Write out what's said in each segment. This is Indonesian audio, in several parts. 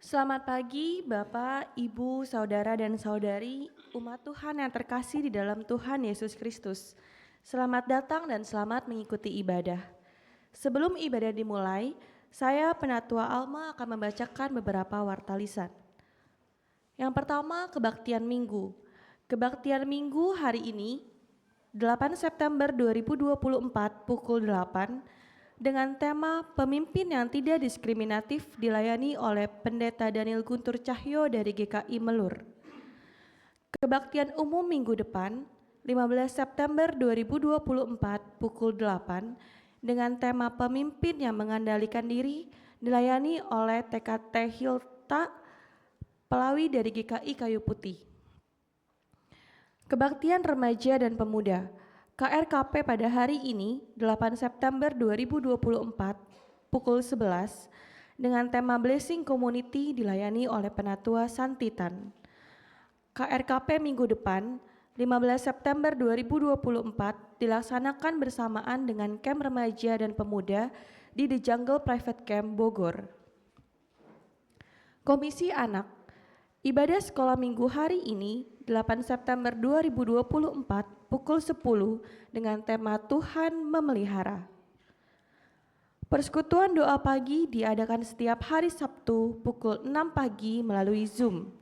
Selamat pagi, Bapak, Ibu, Saudara, dan Saudari, umat Tuhan yang terkasih di dalam Tuhan Yesus Kristus. Selamat datang dan selamat mengikuti ibadah. Sebelum ibadah dimulai, saya Penatua Alma akan membacakan beberapa warta lisan. Yang pertama, kebaktian Minggu. Kebaktian Minggu hari ini, 8 September 2024 pukul 8, dengan tema Pemimpin yang Tidak Diskriminatif dilayani oleh Pendeta Daniel Guntur Cahyo dari GKI Melur. Kebaktian umum minggu depan, 15 September 2024 pukul 8, dengan tema Pemimpin yang Mengandalkan Diri dilayani oleh TKT Hilta Pelawi dari GKI Kayu Putih. Kebaktian Remaja dan Pemuda, KRKP pada hari ini 8 September 2024 pukul 11 dengan tema Blessing Community dilayani oleh Penatua Santitan. KRKP minggu depan 15 September 2024 dilaksanakan bersamaan dengan Camp Remaja dan Pemuda di The Jungle Private Camp Bogor. Komisi Anak, ibadah sekolah minggu hari ini 8 September 2024 pukul 10 dengan tema Tuhan Memelihara. Persekutuan doa pagi diadakan setiap hari Sabtu pukul 6 pagi melalui Zoom.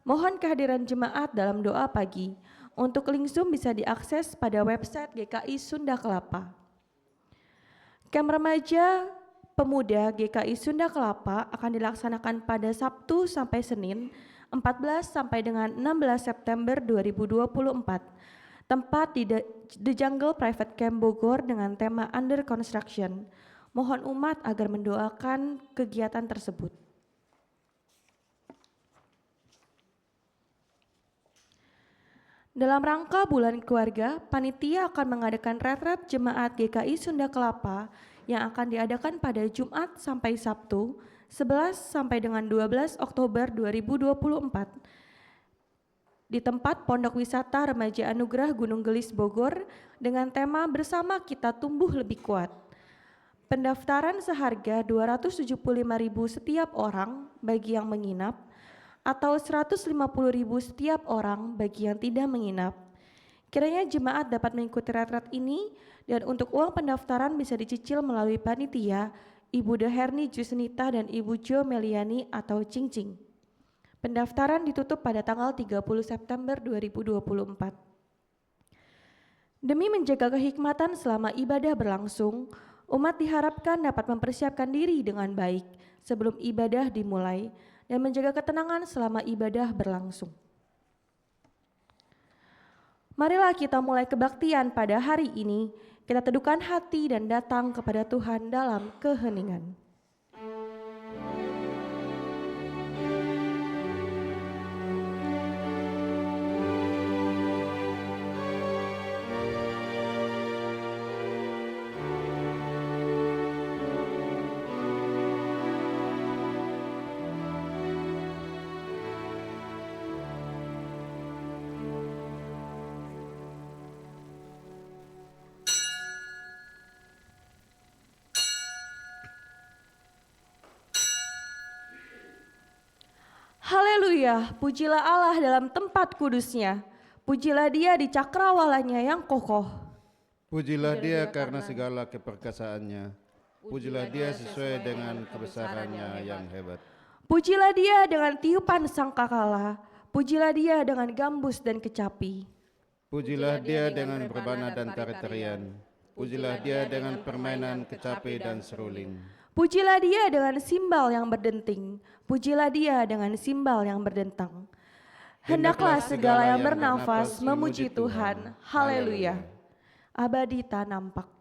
Mohon kehadiran jemaat dalam doa pagi. Untuk link Zoom bisa diakses pada website GKI Sunda Kelapa. Camp Remaja Pemuda GKI Sunda Kelapa akan dilaksanakan pada Sabtu sampai Senin 14 sampai dengan 16 September 2024. Tempat di The Jungle Private Camp Bogor dengan tema Under Construction. Mohon umat agar mendoakan kegiatan tersebut. Dalam rangka Bulan Keluarga, panitia akan mengadakan retret jemaat GKI Sunda Kelapa yang akan diadakan pada Jumat sampai Sabtu 11 sampai dengan 12 Oktober 2024 di tempat Pondok Wisata Remaja Anugerah Gunung Gelis Bogor dengan tema Bersama Kita Tumbuh Lebih Kuat. Pendaftaran seharga Rp275.000 setiap orang bagi yang menginap atau Rp150.000 setiap orang bagi yang tidak menginap. Kiranya jemaat dapat mengikuti retret ini dan untuk uang pendaftaran bisa dicicil melalui panitia Ibu Deherni Jusnita dan Ibu Jo Meliani atau Cingcing. Pendaftaran ditutup pada tanggal 30 September 2024. Demi menjaga kehikmatan selama ibadah berlangsung, umat diharapkan dapat mempersiapkan diri dengan baik sebelum ibadah dimulai dan menjaga ketenangan selama ibadah berlangsung. Marilah kita mulai kebaktian pada hari ini. Kita teduhkan hati dan datang kepada Tuhan dalam keheningan. Haleluya, pujilah Allah dalam tempat kudusnya. Pujilah Dia di cakrawalanya yang kokoh. Pujilah Dia karena segala keperkasaannya. Pujilah Dia sesuai dengan kebesarannya yang hebat. Pujilah Dia dengan tiupan sangkakala. Pujilah Dia dengan gambus dan kecapi. Pujilah Dia dengan rebana dan tari-tarian. Pujilah Dia dengan permainan kecapi dan seruling. Pujilah Dia dengan simbal yang berdenting. Pujilah Dia dengan simbal yang berdentang. Hendaklah segala yang bernafas memuji Tuhan. Haleluya. Abadi tak nampak.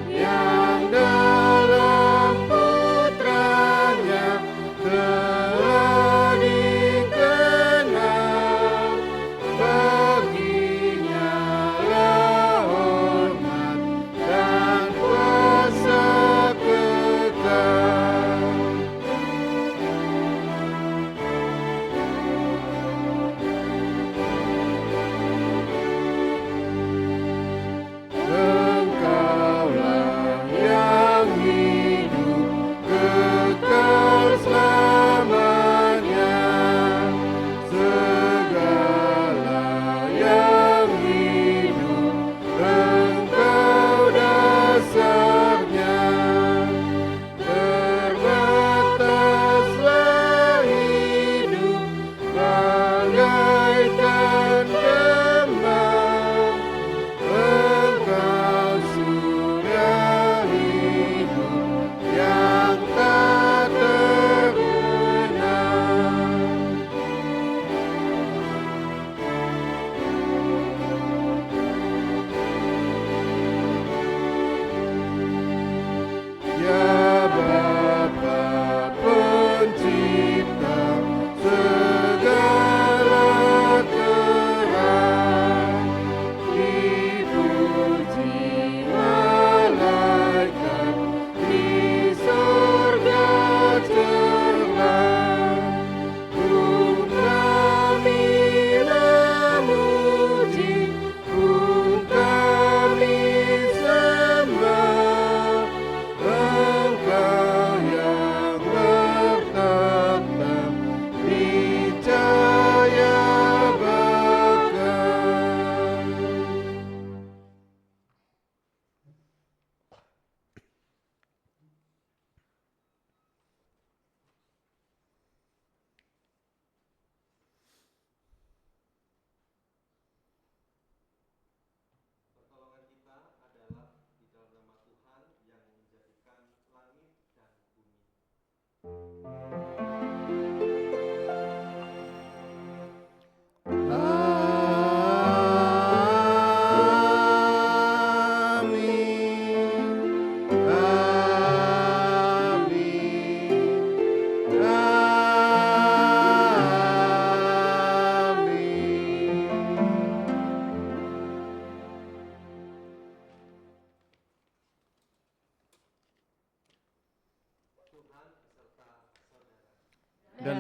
Yang dalam putranya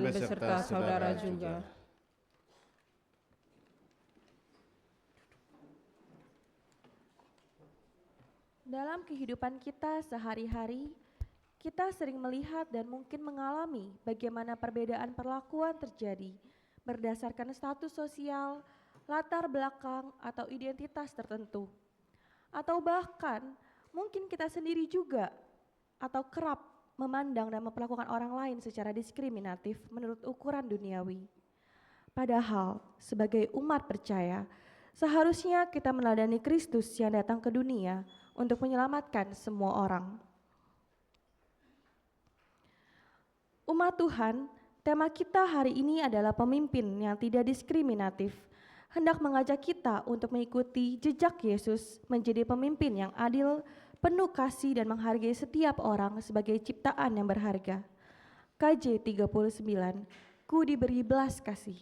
beserta saudara juga. Dalam kehidupan kita sehari-hari, kita sering melihat dan mungkin mengalami bagaimana perbedaan perlakuan terjadi berdasarkan status sosial, latar belakang, atau identitas tertentu. Atau bahkan mungkin kita sendiri juga atau kerap memandang dan memperlakukan orang lain secara diskriminatif menurut ukuran duniawi. Padahal sebagai umat percaya, seharusnya kita meneladani Kristus yang datang ke dunia untuk menyelamatkan semua orang. Umat Tuhan, tema kita hari ini adalah pemimpin yang tidak diskriminatif, hendak mengajak kita untuk mengikuti jejak Yesus menjadi pemimpin yang adil, penuh kasih dan menghargai setiap orang sebagai ciptaan yang berharga. KJ 39, ku diberi belas kasih.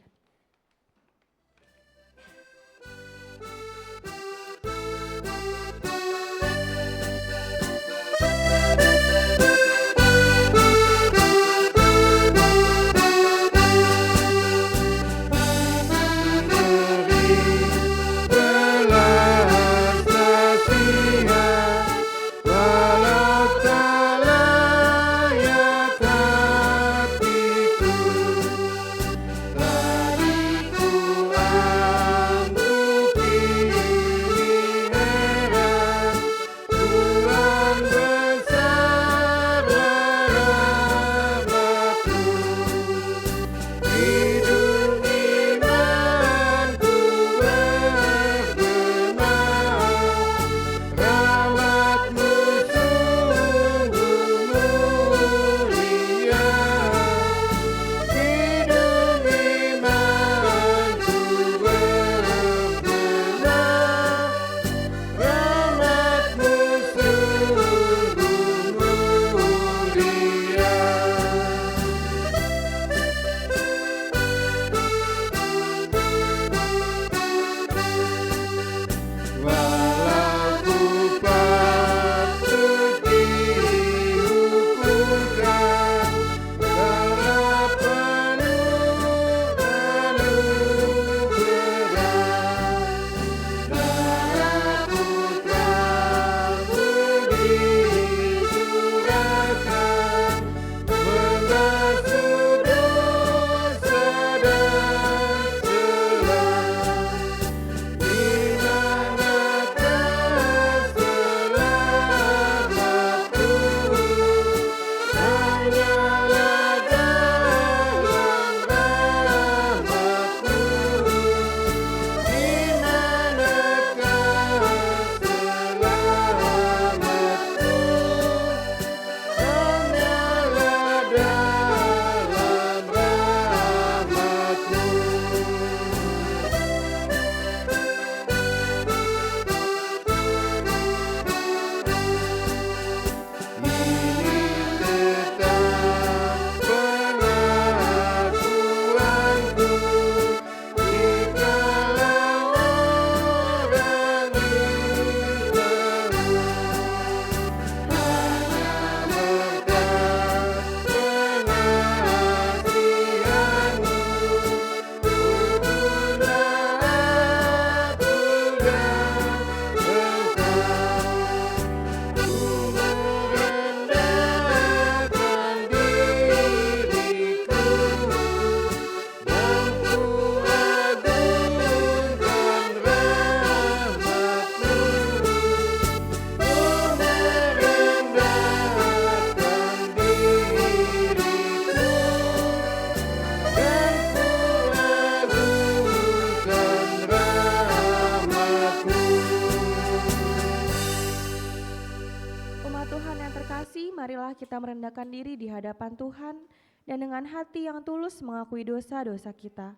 Marilah kita merendahkan diri di hadapan Tuhan dan dengan hati yang tulus mengakui dosa-dosa kita.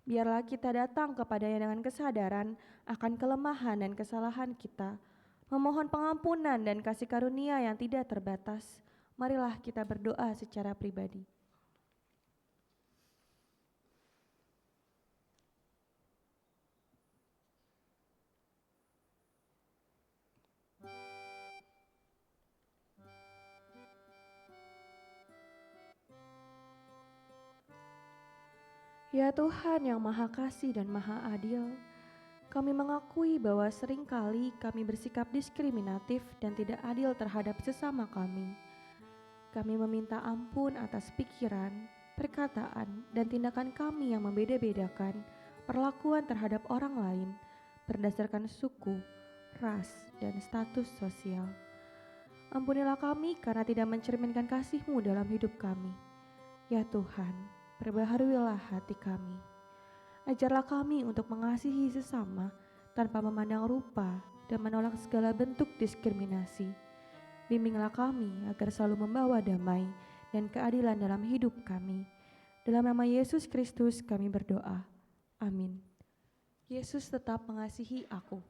Biarlah kita datang kepadanya dengan kesadaran akan kelemahan dan kesalahan kita, memohon pengampunan dan kasih karunia yang tidak terbatas. Marilah kita berdoa secara pribadi. Ya Tuhan yang Maha Kasih dan Maha Adil, kami mengakui bahwa seringkali kami bersikap diskriminatif dan tidak adil terhadap sesama kami. Kami meminta ampun atas pikiran, perkataan, dan tindakan kami yang membeda-bedakan perlakuan terhadap orang lain berdasarkan suku, ras, dan status sosial. Ampunilah kami karena tidak mencerminkan kasih-Mu dalam hidup kami. Ya Tuhan, perbaharuilah hati kami. Ajarlah kami untuk mengasihi sesama tanpa memandang rupa dan menolak segala bentuk diskriminasi. Bimbinglah kami agar selalu membawa damai dan keadilan dalam hidup kami. Dalam nama Yesus Kristus kami berdoa. Amin. Yesus tetap mengasihi aku.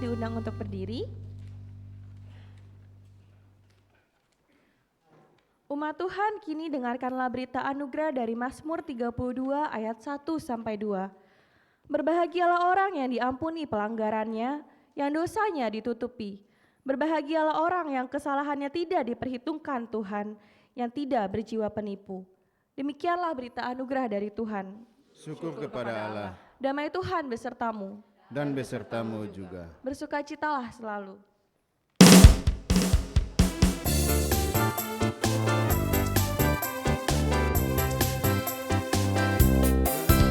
Diundang untuk berdiri. Umat Tuhan, kini dengarkanlah berita anugerah dari Mazmur 32 ayat 1-2. Berbahagialah orang yang diampuni pelanggarannya, yang dosanya ditutupi. Berbahagialah orang yang kesalahannya tidak diperhitungkan Tuhan, yang tidak berjiwa penipu. Demikianlah berita anugerah dari Tuhan. Syukur kepada Allah. Damai Tuhan besertamu. Dan besertamu juga. Bersukacitalah selalu.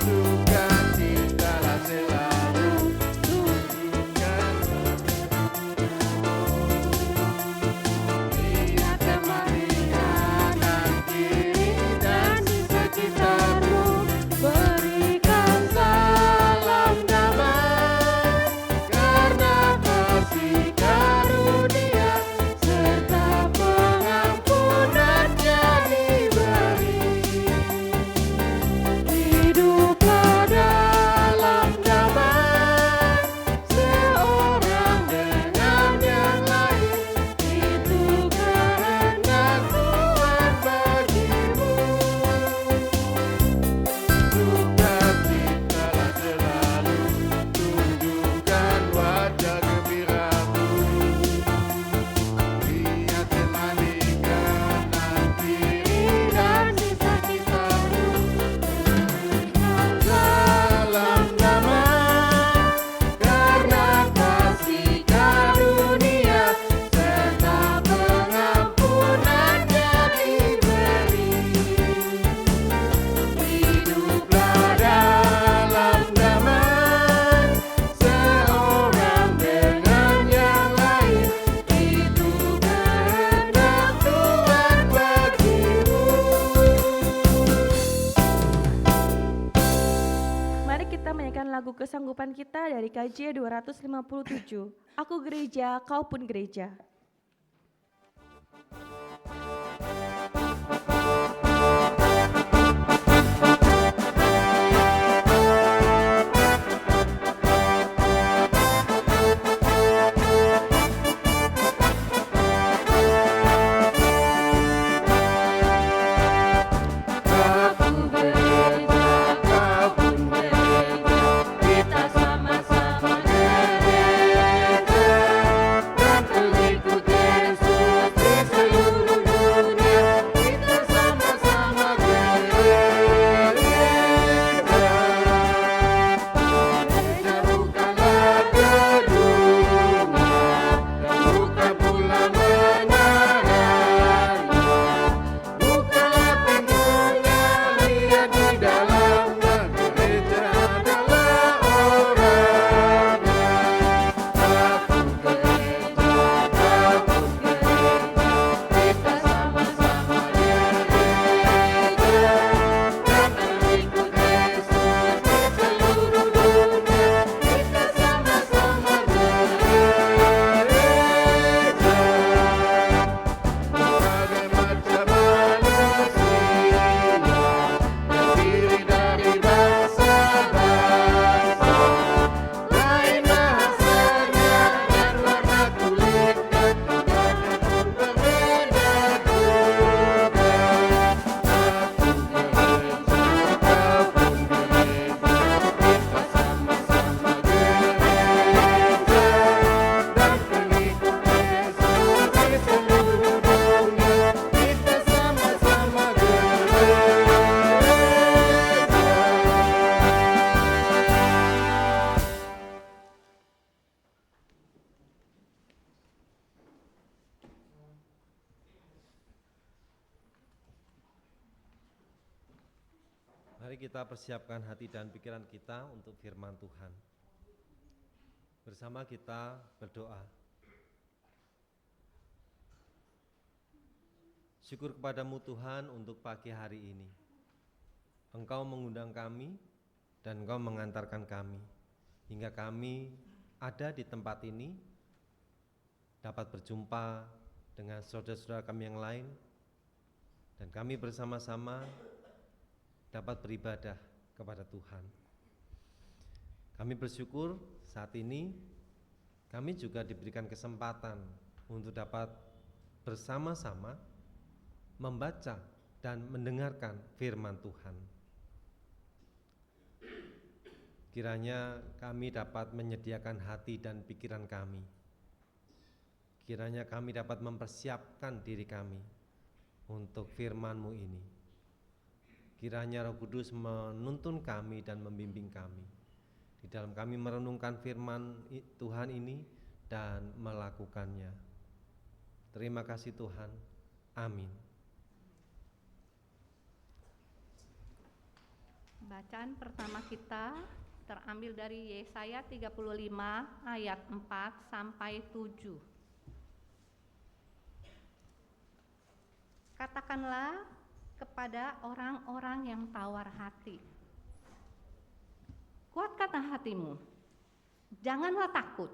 Sukacitalah selalu. Lihat kemari kanan kiri dan di sekitarmu, berikan salam damai karena kasih. sanggupan kita dari KJ 257. Aku gereja, kau pun gereja. Mari kita persiapkan hati dan pikiran kita untuk firman Tuhan. Bersama kita berdoa. Syukur kepadamu Tuhan untuk pagi hari ini. Engkau mengundang kami dan Engkau mengantarkan kami hingga kami ada di tempat ini, dapat berjumpa dengan saudara-saudara kami yang lain, dan kami bersama-sama dapat beribadah kepada Tuhan. Kami bersyukur saat ini kami juga diberikan kesempatan untuk dapat bersama-sama membaca dan mendengarkan firman Tuhan. Kiranya kami dapat menyediakan hati dan pikiran kami. Kiranya kami dapat mempersiapkan diri kami untuk firman-Mu ini. Kiranya Roh Kudus menuntun kami dan membimbing kami di dalam kami merenungkan firman Tuhan ini dan melakukannya. Terima kasih Tuhan. Amin. Bacaan pertama kita terambil dari Yesaya 35 ayat 4 sampai 7. Katakanlah kepada orang-orang yang tawar hati, kuatkanlah hatimu, janganlah takut.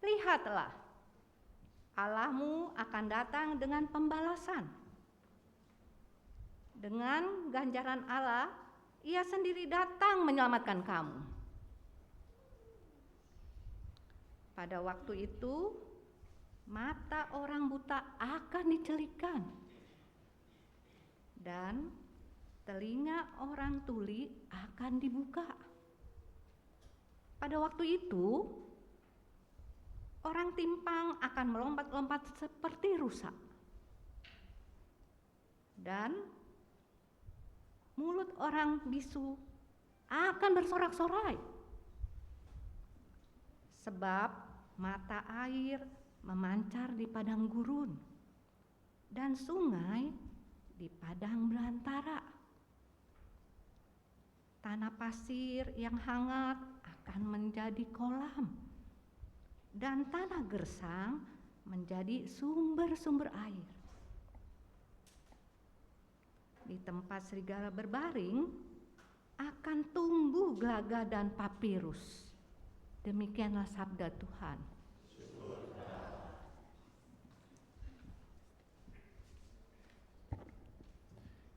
Lihatlah, Allahmu akan datang dengan pembalasan. Dengan ganjaran Allah, Ia sendiri datang menyelamatkan kamu. Pada waktu itu, mata orang buta akan dicelikkan, dan telinga orang tuli akan dibuka. Pada waktu itu, orang timpang akan melompat-lompat seperti rusa, dan mulut orang bisu akan bersorak-sorai. Sebab mata air memancar di padang gurun, dan sungai di padang belantara. Tanah pasir yang hangat akan menjadi kolam, dan tanah gersang menjadi sumber-sumber air. Di tempat serigala berbaring, akan tumbuh gelaga dan papirus. Demikianlah sabda Tuhan.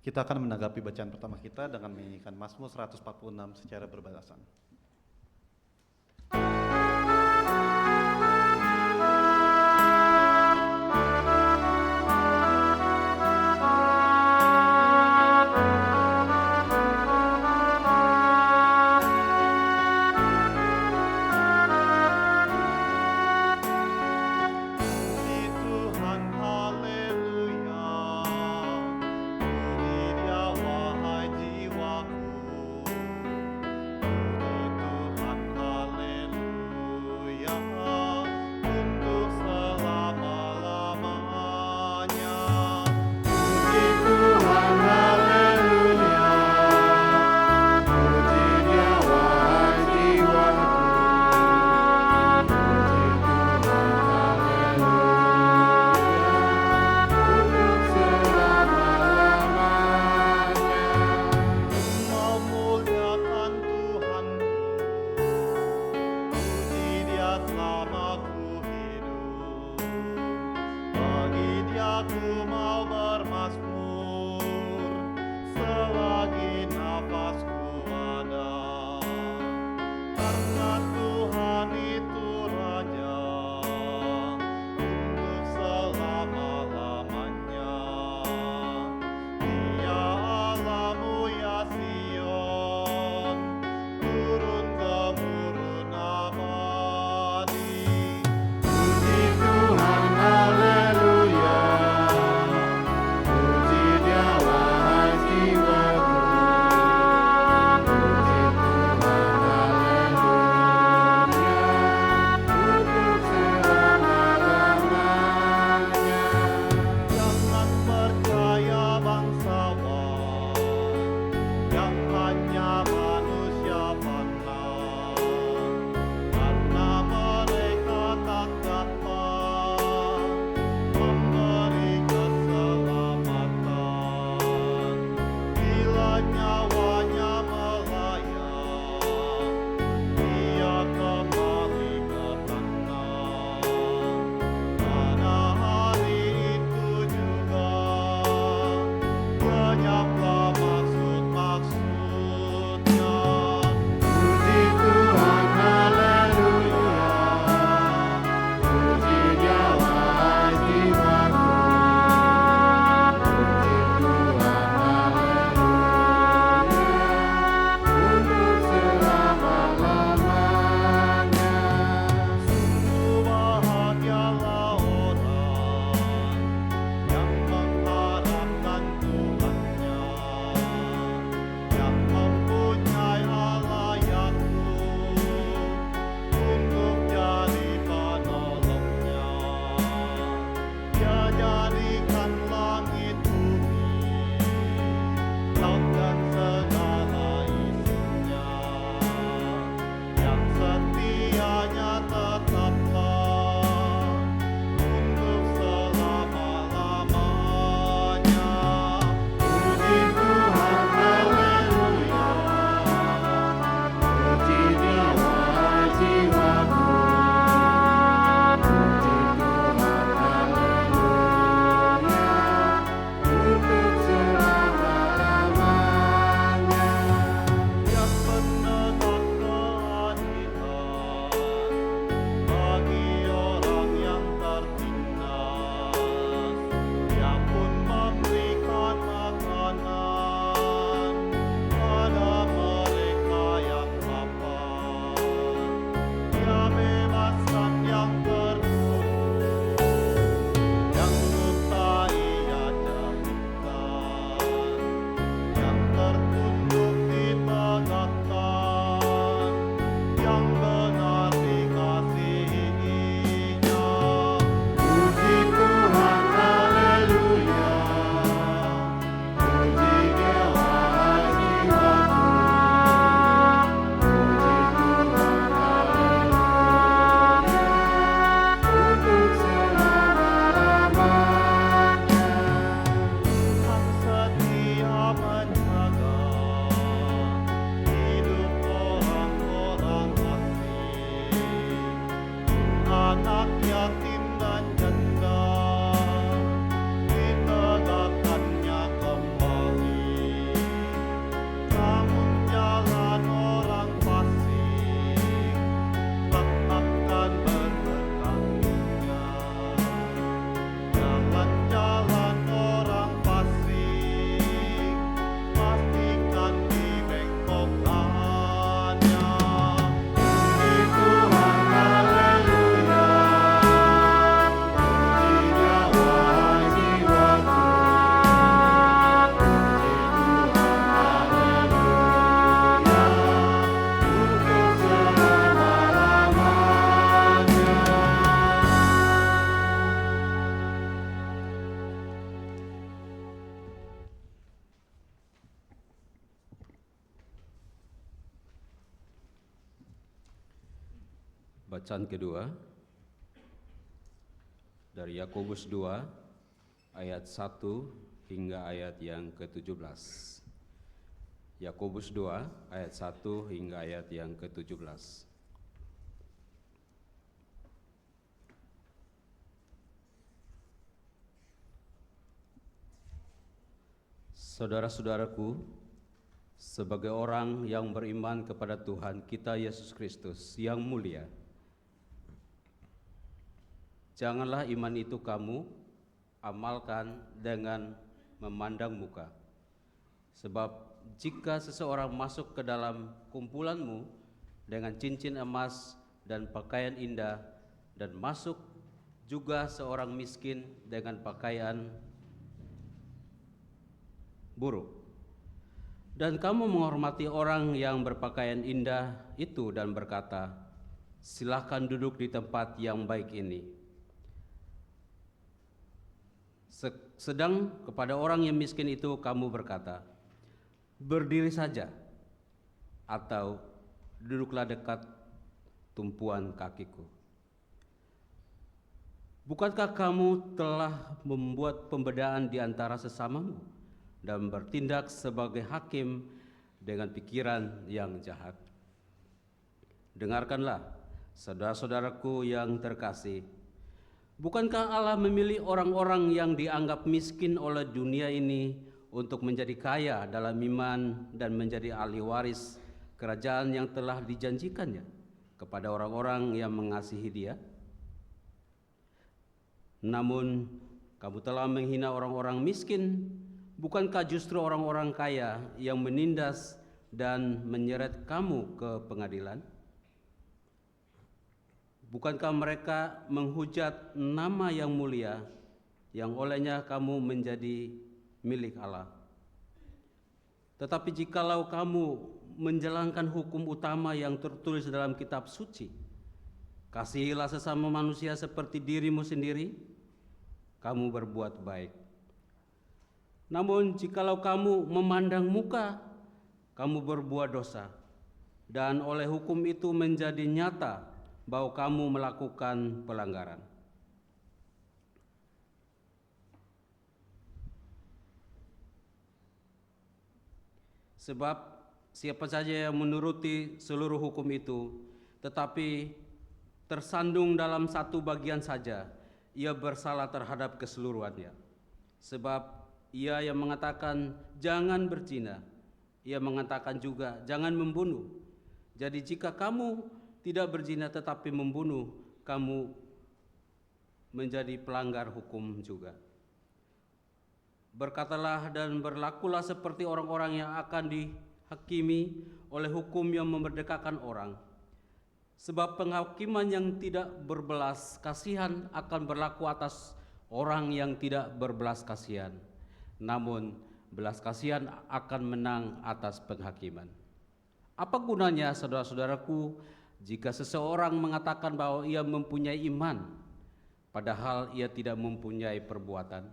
Kita akan menanggapi bacaan pertama kita dengan menyanyikan Mazmur 146 secara berbalasan. Bacaan kedua dari Yakobus 2 ayat 1 hingga ayat yang ke-17. Yakobus 2 ayat 1 hingga ayat yang ke-17. Saudara-saudaraku, sebagai orang yang beriman kepada Tuhan kita Yesus Kristus yang mulia, janganlah iman itu kamu amalkan dengan memandang muka. Sebab jika seseorang masuk ke dalam kumpulanmu dengan cincin emas dan pakaian indah, dan masuk juga seorang miskin dengan pakaian buruk, dan kamu menghormati orang yang berpakaian indah itu dan berkata, "Silakan duduk di tempat yang baik ini." Sedang kepada orang yang miskin itu kamu berkata, "Berdiri saja," atau "Duduklah dekat tumpuan kakiku." Bukankah kamu telah membuat pembedaan di antara sesamamu dan bertindak sebagai hakim dengan pikiran yang jahat? Dengarkanlah, saudara-saudaraku yang terkasih, bukankah Allah memilih orang-orang yang dianggap miskin oleh dunia ini untuk menjadi kaya dalam iman dan menjadi ahli waris kerajaan yang telah dijanjikannya kepada orang-orang yang mengasihi Dia? Namun kamu telah menghina orang-orang miskin. Bukankah justru orang-orang kaya yang menindas dan menyeret kamu ke pengadilan? Bukankah mereka menghujat nama yang mulia yang olehnya kamu menjadi milik Allah? Tetapi jikalau kamu menjalankan hukum utama yang tertulis dalam kitab suci, "Kasihilah sesama manusia seperti dirimu sendiri," kamu berbuat baik. Namun jikalau kamu memandang muka, kamu berbuat dosa, dan oleh hukum itu menjadi nyata bahwa kamu melakukan pelanggaran. Sebab siapa saja yang menuruti seluruh hukum itu, tetapi tersandung dalam satu bagian saja, ia bersalah terhadap keseluruhannya. Sebab ia yang mengatakan jangan berzina, ia mengatakan juga jangan membunuh. Jadi jika kamu tidak berzina tetapi membunuh, kamu menjadi pelanggar hukum juga. Berkatalah dan berlakulah seperti orang-orang yang akan dihakimi oleh hukum yang memerdekakan orang. Sebab penghakiman yang tidak berbelas kasihan akan berlaku atas orang yang tidak berbelas kasihan. Namun belas kasihan akan menang atas penghakiman. Apa gunanya, saudara-saudaraku, jika seseorang mengatakan bahwa ia mempunyai iman, padahal ia tidak mempunyai perbuatan?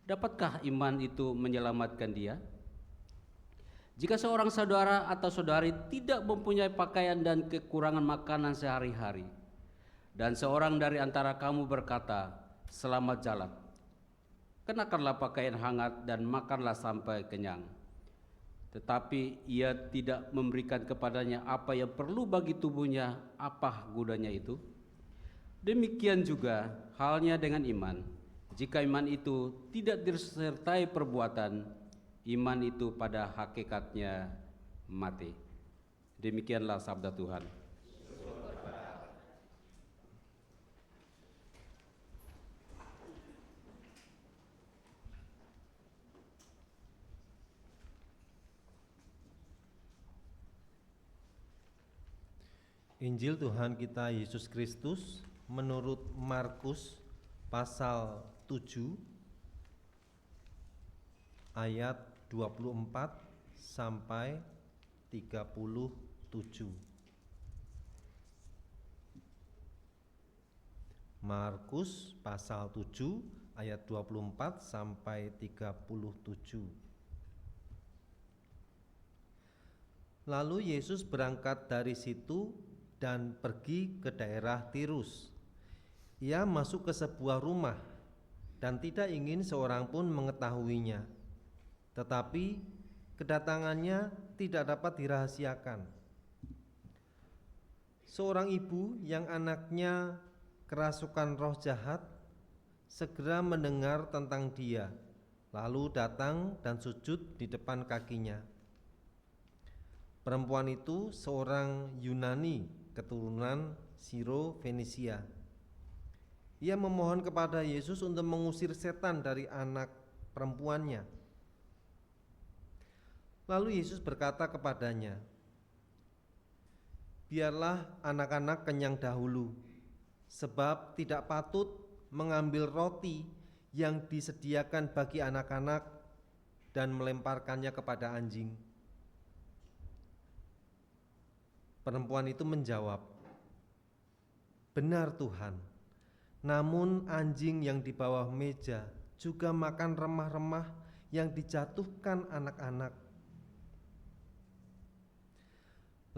Dapatkah iman itu menyelamatkan dia? Jika seorang saudara atau saudari tidak mempunyai pakaian dan kekurangan makanan sehari-hari, dan seorang dari antara kamu berkata, "Selamat jalan," kenakanlah pakaian hangat dan makanlah sampai kenyang. Tetapi ia tidak memberikan kepadanya apa yang perlu bagi tubuhnya, apa gunanya itu? Demikian juga halnya dengan iman. Jika iman itu tidak disertai perbuatan, iman itu pada hakikatnya mati. Demikianlah sabda Tuhan. Injil Tuhan kita Yesus Kristus menurut Markus pasal 7 ayat 24 sampai 37. Markus pasal 7 ayat 24 sampai 37. Lalu Yesus berangkat dari situ dan pergi ke daerah Tirus. Ia masuk ke sebuah rumah dan tidak ingin seorang pun mengetahuinya. Tetapi kedatangannya tidak dapat dirahasiakan. Seorang ibu yang anaknya kerasukan roh jahat segera mendengar tentang dia, lalu datang dan sujud di depan kakinya. Perempuan itu seorang Yunani keturunan Siro Fenisia. Ia memohon kepada Yesus untuk mengusir setan dari anak perempuannya. Lalu Yesus berkata kepadanya, "Biarlah anak-anak kenyang dahulu, sebab tidak patut mengambil roti yang disediakan bagi anak-anak dan melemparkannya kepada anjing." Perempuan itu menjawab, "Benar Tuhan, namun anjing yang di bawah meja juga makan remah-remah yang dijatuhkan anak-anak."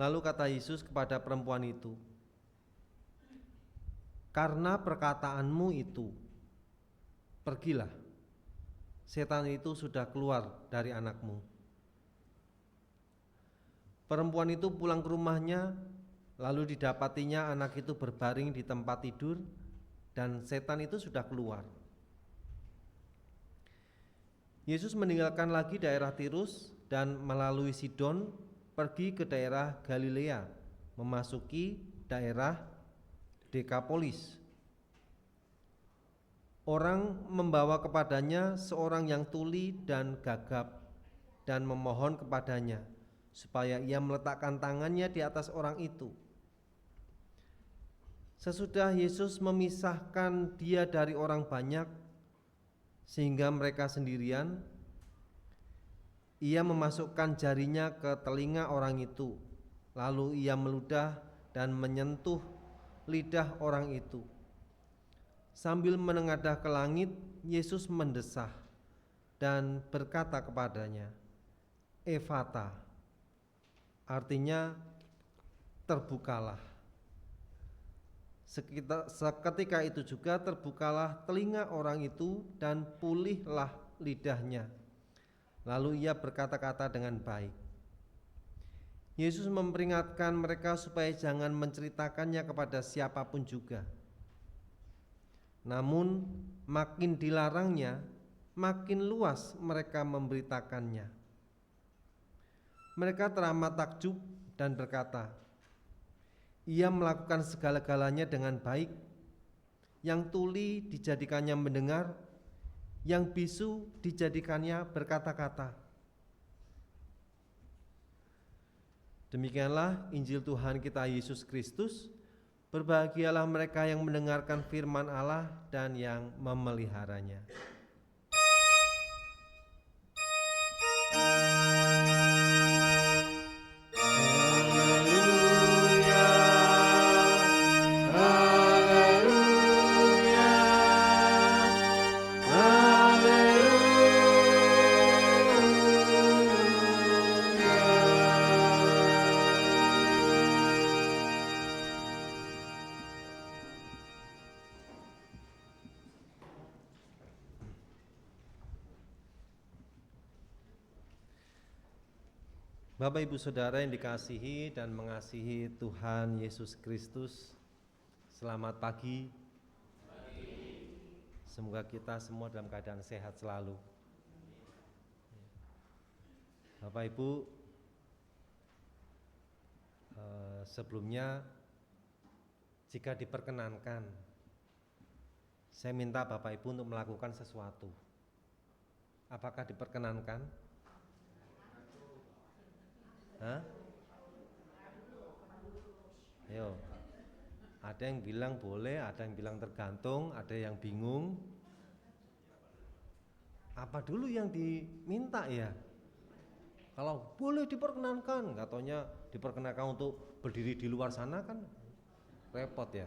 Lalu kata Yesus kepada perempuan itu, "Karena perkataanmu itu, pergilah, setan itu sudah keluar dari anakmu." Perempuan itu pulang ke rumahnya, lalu didapatinya anak itu berbaring di tempat tidur dan setan itu sudah keluar. Yesus meninggalkan lagi daerah Tirus dan melalui Sidon pergi ke daerah Galilea, memasuki daerah Dekapolis. Orang membawa kepadanya seorang yang tuli dan gagap dan memohon kepadanya supaya ia meletakkan tangannya di atas orang itu. Sesudah Yesus memisahkan dia dari orang banyak sehingga mereka sendirian, ia memasukkan jarinya ke telinga orang itu, lalu ia meludah dan menyentuh lidah orang itu. Sambil menengadah ke langit, Yesus mendesah dan berkata kepadanya, "Efata," artinya terbukalah. Seketika itu juga terbukalah telinga orang itu dan pulihlah lidahnya. Lalu ia berkata-kata dengan baik. Yesus memperingatkan mereka supaya jangan menceritakannya kepada siapapun juga. Namun makin dilarangnya, makin luas mereka memberitakannya. Mereka teramat takjub dan berkata, "Ia melakukan segala-galanya dengan baik. Yang tuli dijadikannya mendengar, yang bisu dijadikannya berkata-kata." Demikianlah Injil Tuhan kita Yesus Kristus. Berbahagialah mereka yang mendengarkan firman Allah dan yang memeliharanya. Bapak Ibu Saudara yang dikasihi dan mengasihi Tuhan Yesus Kristus, selamat pagi. Semoga kita semua dalam keadaan sehat selalu. Bapak Ibu, sebelumnya jika diperkenankan, saya minta Bapak Ibu untuk melakukan sesuatu. Apakah diperkenankan? Hah? Ayo. Ada yang bilang boleh, ada yang bilang tergantung, ada yang bingung. Apa dulu yang diminta ya? Kalau boleh diperkenankan, katanya diperkenankan untuk berdiri di luar sana kan repot ya.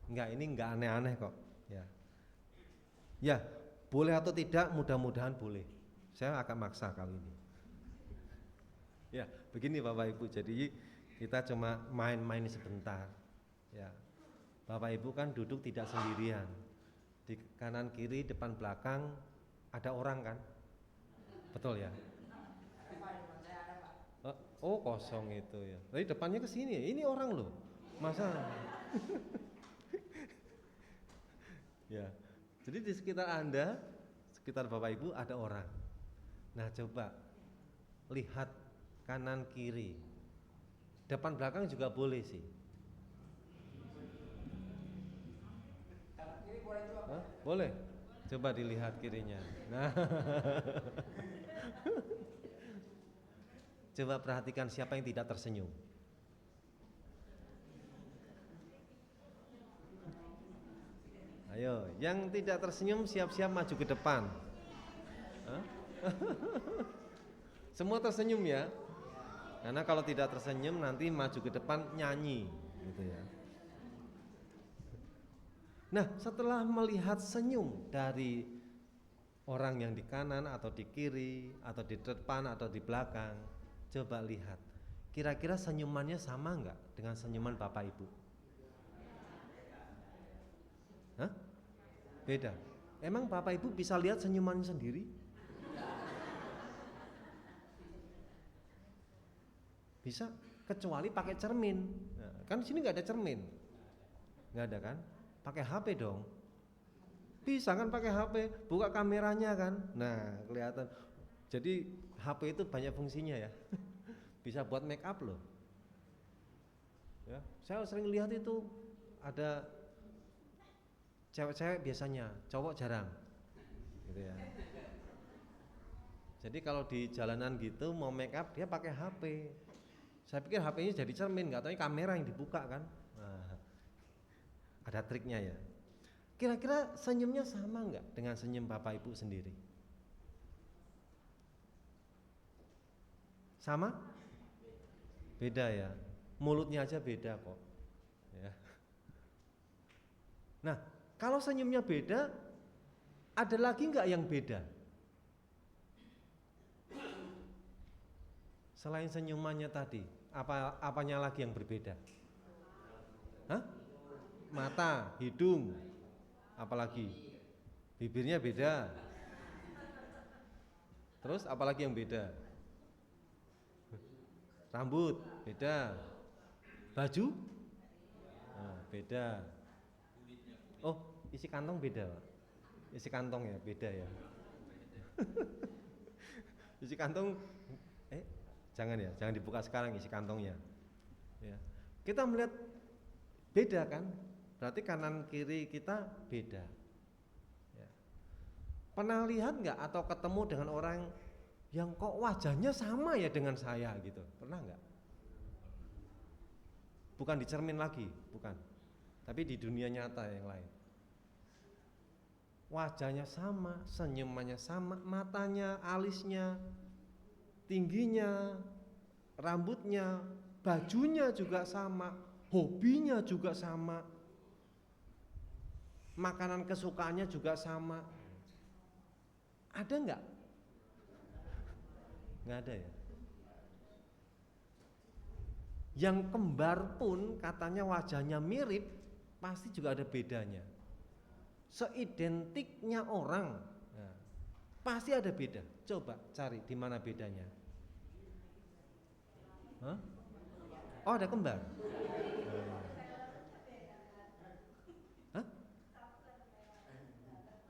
Enggak, ini enggak aneh-aneh kok. Ya, ya boleh atau tidak, mudah-mudahan boleh. Saya akan maksa kali ini. Ya, begini Bapak Ibu, jadi Kita cuma main-main sebentar. Ya. Bapak Ibu kan duduk tidak sendirian. Di kanan kiri depan belakang ada orang kan? Betul ya? Oh kosong itu ya. Tapi depannya ke sini, ini orang loh. Masa? Ya. Jadi di sekitar Anda, sekitar Bapak Ibu ada orang. Nah, coba lihat kanan kiri. Depan belakang juga boleh sih. Hah? Boleh. Coba dilihat kirinya. Nah. Coba perhatikan siapa yang tidak tersenyum. Ayo, yang tidak tersenyum siap-siap maju ke depan. Hah? Semua tersenyum ya. Karena kalau tidak tersenyum nanti maju ke depan nyanyi gitu ya. Nah, setelah melihat senyum dari orang yang di kanan atau di kiri atau di depan atau di belakang, coba lihat, kira-kira senyumannya sama enggak dengan senyuman Bapak Ibu? Hah? Beda. Emang Bapak Ibu bisa lihat senyumannya sendiri? Bisa, kecuali pakai cermin. Nah, kan di sini nggak ada cermin, nggak ada kan? Pakai HP dong. Bisa kan pakai HP, buka kameranya kan? Nah, kelihatan. Jadi HP itu banyak fungsinya ya. Bisa buat make up loh. Ya, saya sering lihat itu ada cewek-cewek biasanya, cowok jarang. Gitu ya. Jadi kalau di jalanan gitu mau make up dia pakai HP. Saya pikir HP-nya jadi cermin, nggak tahu kamera yang dibuka kan. Nah, ada triknya ya. Kira-kira senyumnya sama nggak dengan senyum Bapak Ibu sendiri? Sama? Beda ya. Mulutnya aja beda kok. Ya. Nah, kalau senyumnya beda, ada lagi nggak yang beda? Selain senyumannya tadi, apanya lagi yang berbeda? Hah? Mata, hidung, apalagi? Bibirnya beda. Terus apalagi yang beda? Rambut beda. Baju? Nah, beda. Oh, isi kantong beda, Pak. Isi kantong ya beda ya. Isi kantong jangan ya, jangan dibuka sekarang isi kantongnya. Ya. Kita melihat beda kan? Berarti kanan kiri kita beda. Ya. Pernah lihat nggak atau ketemu dengan orang yang kok wajahnya sama ya dengan saya gitu? Pernah nggak? Bukan di cermin lagi, bukan. Tapi di dunia nyata yang lain. Wajahnya sama, senyumannya sama, matanya, alisnya, tingginya, rambutnya, bajunya juga sama, hobinya juga sama, makanan kesukaannya juga sama. Ada nggak? Nggak ada ya. Yang kembar pun katanya wajahnya mirip, pasti juga ada bedanya. Seidentiknya orang, nah, pasti ada beda. Coba cari di mana bedanya. Hah? Oh, ada kembar. Hah?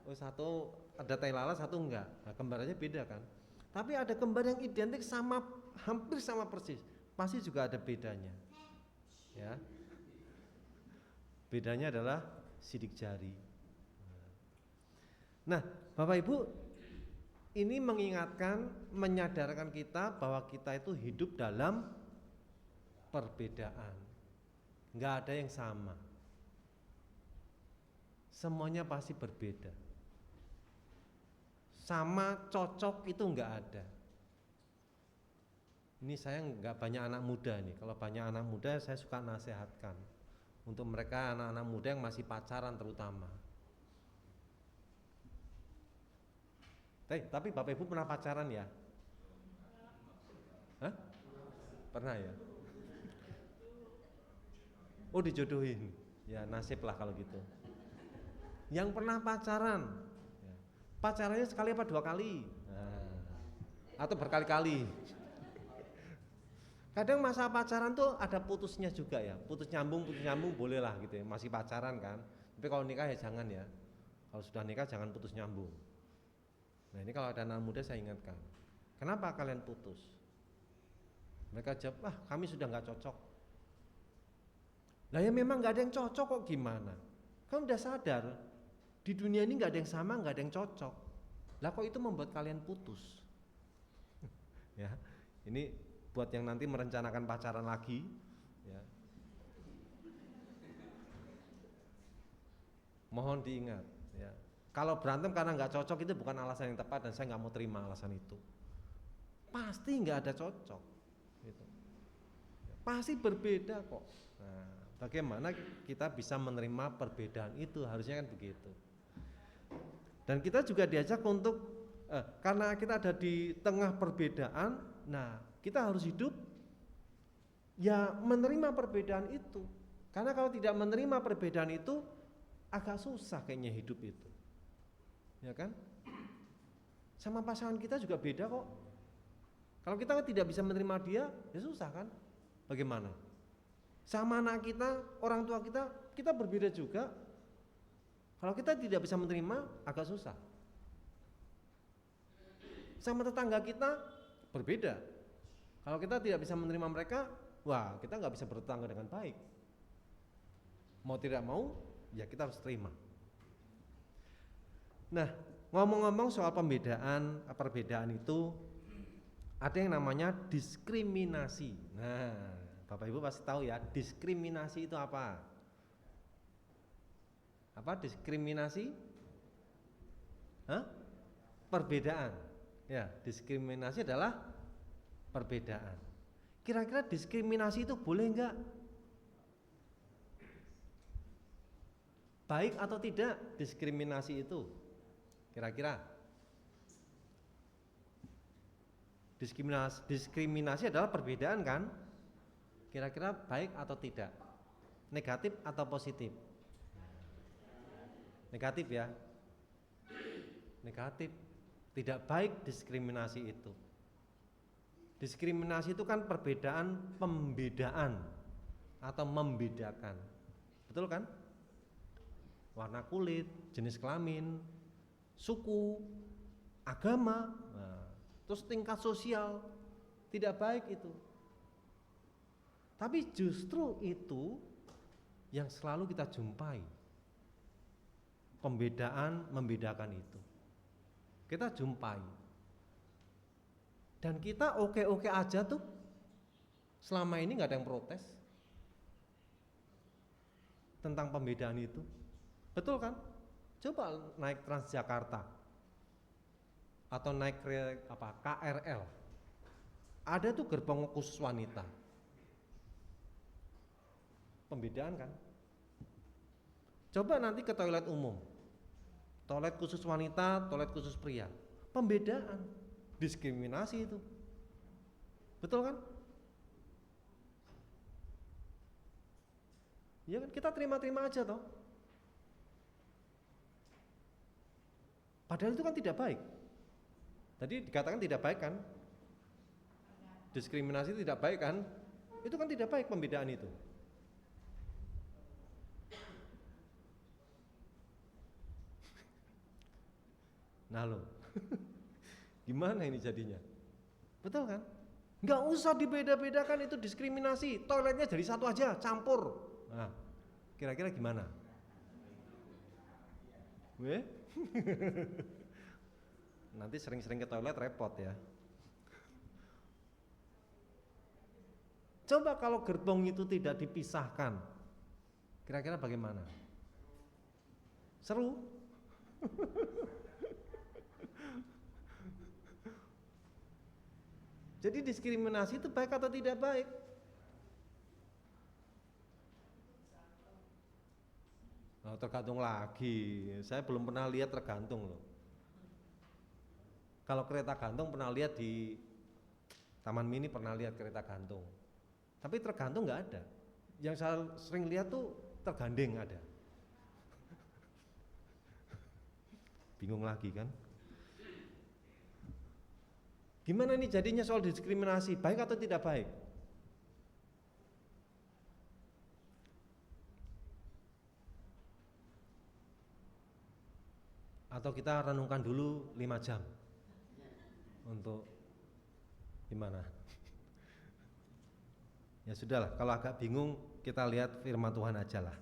Oh, satu ada tai lalat, satu enggak. Nah, kembar aja beda kan. Tapi ada kembar yang identik sama, hampir sama persis. Pasti juga ada bedanya. Ya. Bedanya adalah sidik jari. Nah, Bapak Ibu, ini mengingatkan, menyadarkan kita bahwa kita itu hidup dalam perbedaan. Enggak ada yang sama. Semuanya pasti berbeda. Sama cocok itu enggak ada. Ini saya enggak banyak anak muda nih. Kalau banyak anak muda saya suka nasihatkan. Untuk mereka anak-anak muda yang masih pacaran terutama. Tapi Bapak Ibu pernah pacaran ya? Hah? Pernah ya? Oh dijodohin, ya nasib lah kalau gitu. Yang pernah pacaran, ya, pacarannya sekali apa 2 kali, nah, atau berkali-kali. Kadang masa pacaran tuh ada putusnya juga ya, putus nyambung boleh lah gitu ya, masih pacaran kan. Tapi kalau nikah ya jangan ya, kalau sudah nikah jangan putus nyambung. Nah ini kalau ada anak muda saya ingatkan, kenapa kalian putus? Mereka jawab, kami sudah nggak cocok. Lah ya memang nggak ada yang cocok kok gimana? Kamu udah sadar di dunia ini nggak ada yang sama, nggak ada yang cocok. Lah kok itu membuat kalian putus? Ya, ini buat yang nanti merencanakan pacaran lagi, ya. Mohon diingat, ya. Kalau berantem karena nggak cocok itu bukan alasan yang tepat dan saya nggak mau terima alasan itu. Pasti nggak ada cocok, gitu. Pasti berbeda kok. Nah, bagaimana kita bisa menerima perbedaan itu? Harusnya kan begitu. Dan kita juga diajak untuk karena kita ada di tengah perbedaan, nah kita harus hidup ya menerima perbedaan itu. Karena kalau tidak menerima perbedaan itu agak susah kayaknya hidup itu. Ya kan? Sama pasangan kita juga beda kok. Kalau kita tidak bisa menerima dia, ya susah kan? Bagaimana? Sama anak kita, orang tua kita berbeda juga. Kalau kita tidak bisa menerima, agak susah. Sama tetangga kita berbeda. Kalau kita tidak bisa menerima mereka, wah kita nggak bisa bertetangga dengan baik. Mau tidak mau, ya kita harus terima. Nah, ngomong-ngomong soal perbedaan itu, ada yang namanya diskriminasi. Nah, Bapak Ibu pasti tahu ya, diskriminasi itu apa? Apa diskriminasi? Perbedaan. Ya, diskriminasi adalah perbedaan. Kira-kira diskriminasi itu boleh enggak? Baik atau tidak diskriminasi itu? Kira-kira? Diskriminasi adalah perbedaan kan? Kira-kira baik atau tidak? Negatif atau positif? Negatif ya? Negatif. Tidak baik diskriminasi itu. Diskriminasi itu kan perbedaan pembedaan atau membedakan. Betul kan? Warna kulit, jenis kelamin, suku, agama, terus tingkat sosial, tidak baik itu. Tapi justru itu yang selalu kita jumpai, pembedaan, membedakan itu. Kita jumpai. Dan kita oke-oke aja tuh, selama ini gak ada yang protes tentang pembedaan itu. Betul kan? Coba naik Transjakarta atau naik KRL, ada tuh gerbong khusus wanita. Pembedaan kan? Coba nanti ke toilet umum, toilet khusus wanita, toilet khusus pria, pembedaan, diskriminasi itu. Betul kan? Ya kan, kita terima-terima aja toh. Padahal itu kan tidak baik. Tadi dikatakan tidak baik kan? Diskriminasi tidak baik kan? Itu kan tidak baik pembedaan itu. Nah lo, gimana ini jadinya? Betul kan? Nggak usah dibeda-bedakan, itu diskriminasi. Toiletnya jadi satu aja, campur. Nah, kira-kira gimana? Nanti sering-sering ke toilet repot ya. Coba kalau gerbong itu tidak dipisahkan, kira-kira bagaimana? Seru? Jadi diskriminasi itu baik atau tidak baik? Nah, tergantung lagi. Saya belum pernah lihat tergantung loh. Kalau kereta gantung pernah lihat di Taman Mini, pernah lihat kereta gantung. Tapi tergantung nggak ada. Yang saya sering lihat tuh tergandeng ada. Bingung lagi kan? Gimana nih jadinya soal diskriminasi, baik atau tidak baik? Atau kita renungkan dulu 5 jam untuk gimana? Ya sudahlah, kalau agak bingung kita lihat firman Tuhan aja lah.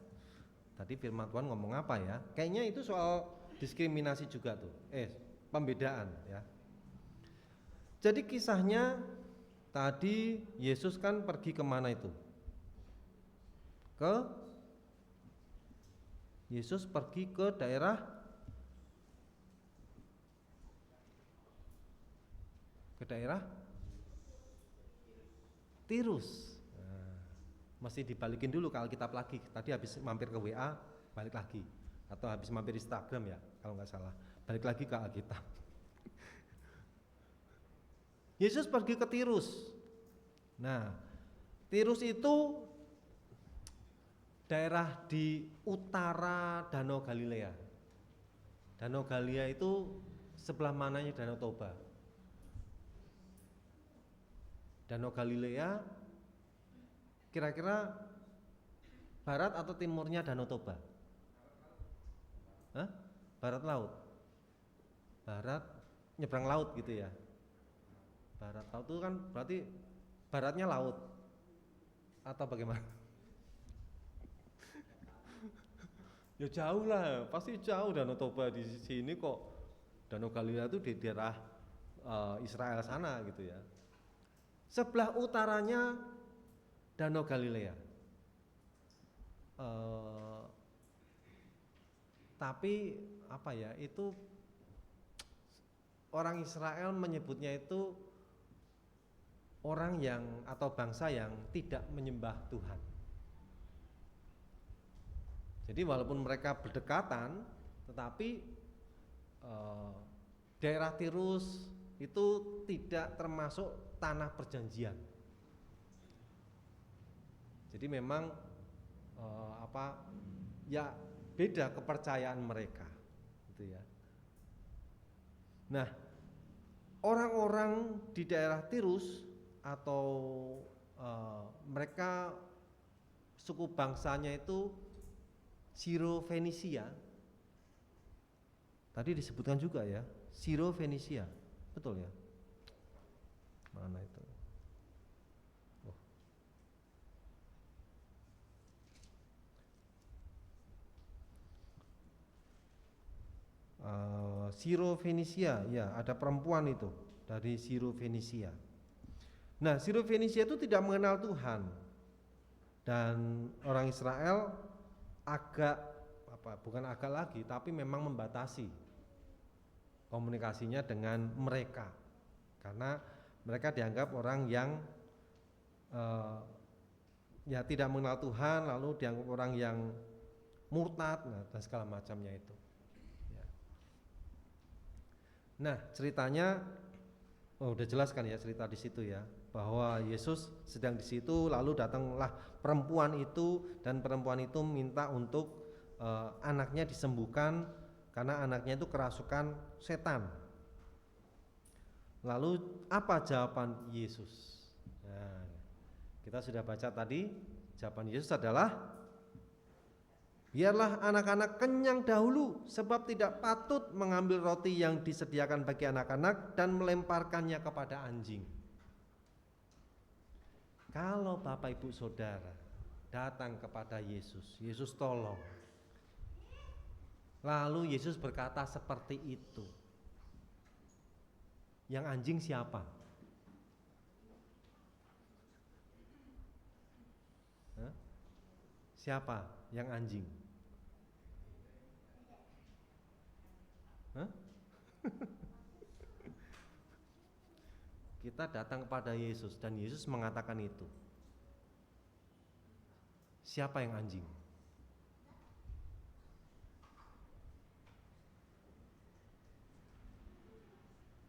Tadi firman Tuhan ngomong apa ya? Kayaknya itu soal diskriminasi juga tuh, pembedaan ya. Jadi kisahnya tadi Yesus kan pergi kemana itu? Yesus pergi ke daerah Tirus. Mesti dibalikin dulu ke Alkitab lagi. Tadi habis mampir ke WA, balik lagi. Atau habis mampir Instagram ya, kalau nggak salah. Balik lagi ke Alkitab. Yesus pergi ke Tirus. Nah, Tirus itu daerah di utara Danau Galilea. Danau Galilea itu sebelah mananya Danau Toba. Danau Galilea kira-kira barat atau timurnya Danau Toba? Barat laut. Barat nyebrang laut gitu ya. Barat laut itu kan berarti baratnya laut atau bagaimana? Ya jauh lah, pasti jauh Danau Toba di sini kok. Danau Galilea itu di daerah Israel sana gitu ya. Sebelah utaranya Danau Galilea. Tapi apa ya, itu orang Israel menyebutnya itu orang yang atau bangsa yang tidak menyembah Tuhan. Jadi walaupun mereka berdekatan, tetapi daerah Tirus itu tidak termasuk tanah perjanjian. Jadi memang ya beda kepercayaan mereka, gitu ya. Nah, orang-orang di daerah Tirus atau mereka suku bangsanya itu Siro-Fenisia. Tadi disebutkan juga ya, Siro-Fenisia, betul ya? Mana itu? Siro-Fenisia, ya ada perempuan itu dari Siro-Fenisia. Nah, Siro-Fenisia itu tidak mengenal Tuhan dan orang Israel bukan agak lagi, tapi memang membatasi komunikasinya dengan mereka karena mereka dianggap orang yang ya tidak mengenal Tuhan, lalu dianggap orang yang murtad dan segala macamnya itu. Nah, ceritanya udah jelas kan ya cerita di situ ya, bahwa Yesus sedang di situ, lalu datanglah perempuan itu dan perempuan itu minta untuk anaknya disembuhkan karena anaknya itu kerasukan setan. Lalu apa jawaban Yesus? Nah, kita sudah baca tadi, jawaban Yesus adalah biarlah anak-anak kenyang dahulu, sebab tidak patut mengambil roti yang disediakan bagi anak-anak dan melemparkannya kepada anjing. Kalau Bapak Ibu Saudara datang kepada Yesus, Yesus tolong. Lalu Yesus berkata seperti itu. Yang anjing siapa? Siapa yang anjing? Kita datang kepada Yesus dan Yesus mengatakan itu. Siapa yang anjing?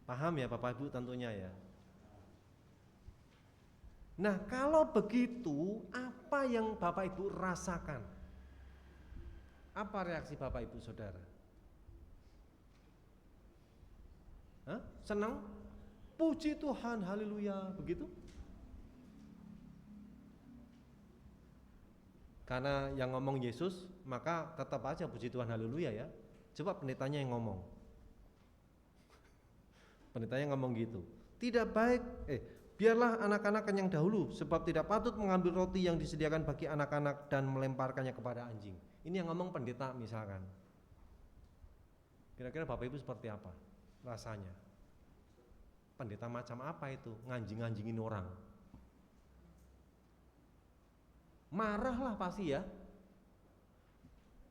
Paham ya Bapak Ibu tentunya ya. Nah, kalau begitu, apa yang Bapak Ibu rasakan? Apa reaksi Bapak Ibu Saudara? Hah? Senang? Puji Tuhan, haleluya, begitu? Karena yang ngomong Yesus, maka tetap aja puji Tuhan, haleluya ya. Coba pendetanya yang ngomong. Pendetanya ngomong gitu. Tidak baik, biarlah anak-anak kenyang dahulu, sebab tidak patut mengambil roti yang disediakan bagi anak-anak dan melemparkannya kepada anjing. Ini yang ngomong pendeta misalkan. Kira-kira Bapak Ibu seperti apa rasanya? Pendeta macam apa itu? Nganjing-nganjingin orang. Marahlah pasti ya.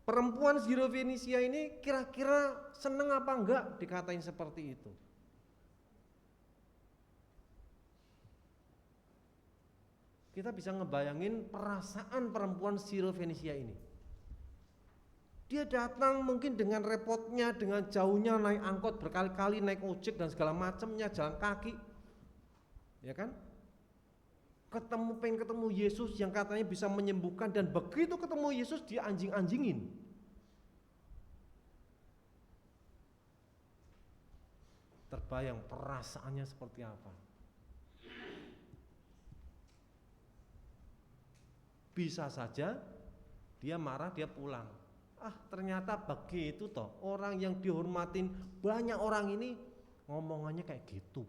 Perempuan Sirofenisia ini kira-kira seneng apa enggak dikatain seperti itu? Kita bisa ngebayangin perasaan perempuan Sirofenisia ini. Dia datang mungkin dengan repotnya, dengan jauhnya naik angkot berkali-kali, naik ojek dan segala macamnya, jalan kaki. Ya kan? Pengen ketemu Yesus yang katanya bisa menyembuhkan, dan begitu ketemu Yesus dia anjing-anjingin. Terbayang perasaannya seperti apa? Bisa saja dia marah, dia pulang. Ternyata begitu toh, orang yang dihormatin banyak orang ini ngomongannya kayak gitu.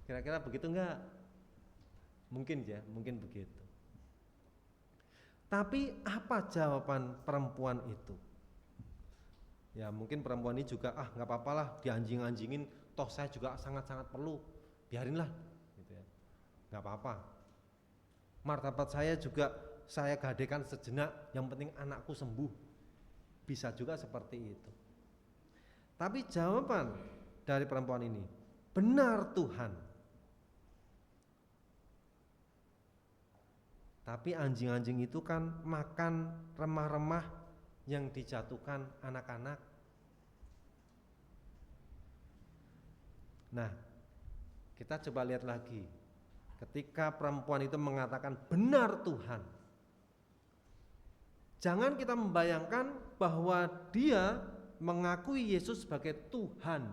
Kira-kira begitu enggak? Mungkin ya, mungkin begitu. Tapi apa jawaban perempuan itu? Ya mungkin perempuan ini juga nggak apa-apalah dianjing-anjingin, toh saya juga sangat-sangat perlu, biarinlah gitu ya. Nggak apa-apa. Martabat saya juga saya gadekan sejenak, yang penting anakku sembuh. Bisa juga seperti itu. Tapi jawaban dari perempuan ini, benar Tuhan. Tapi anjing-anjing itu kan makan remah-remah yang dijatuhkan anak-anak. Nah, kita coba lihat lagi. Ketika perempuan itu mengatakan benar Tuhan, jangan kita membayangkan bahwa dia mengakui Yesus sebagai Tuhan,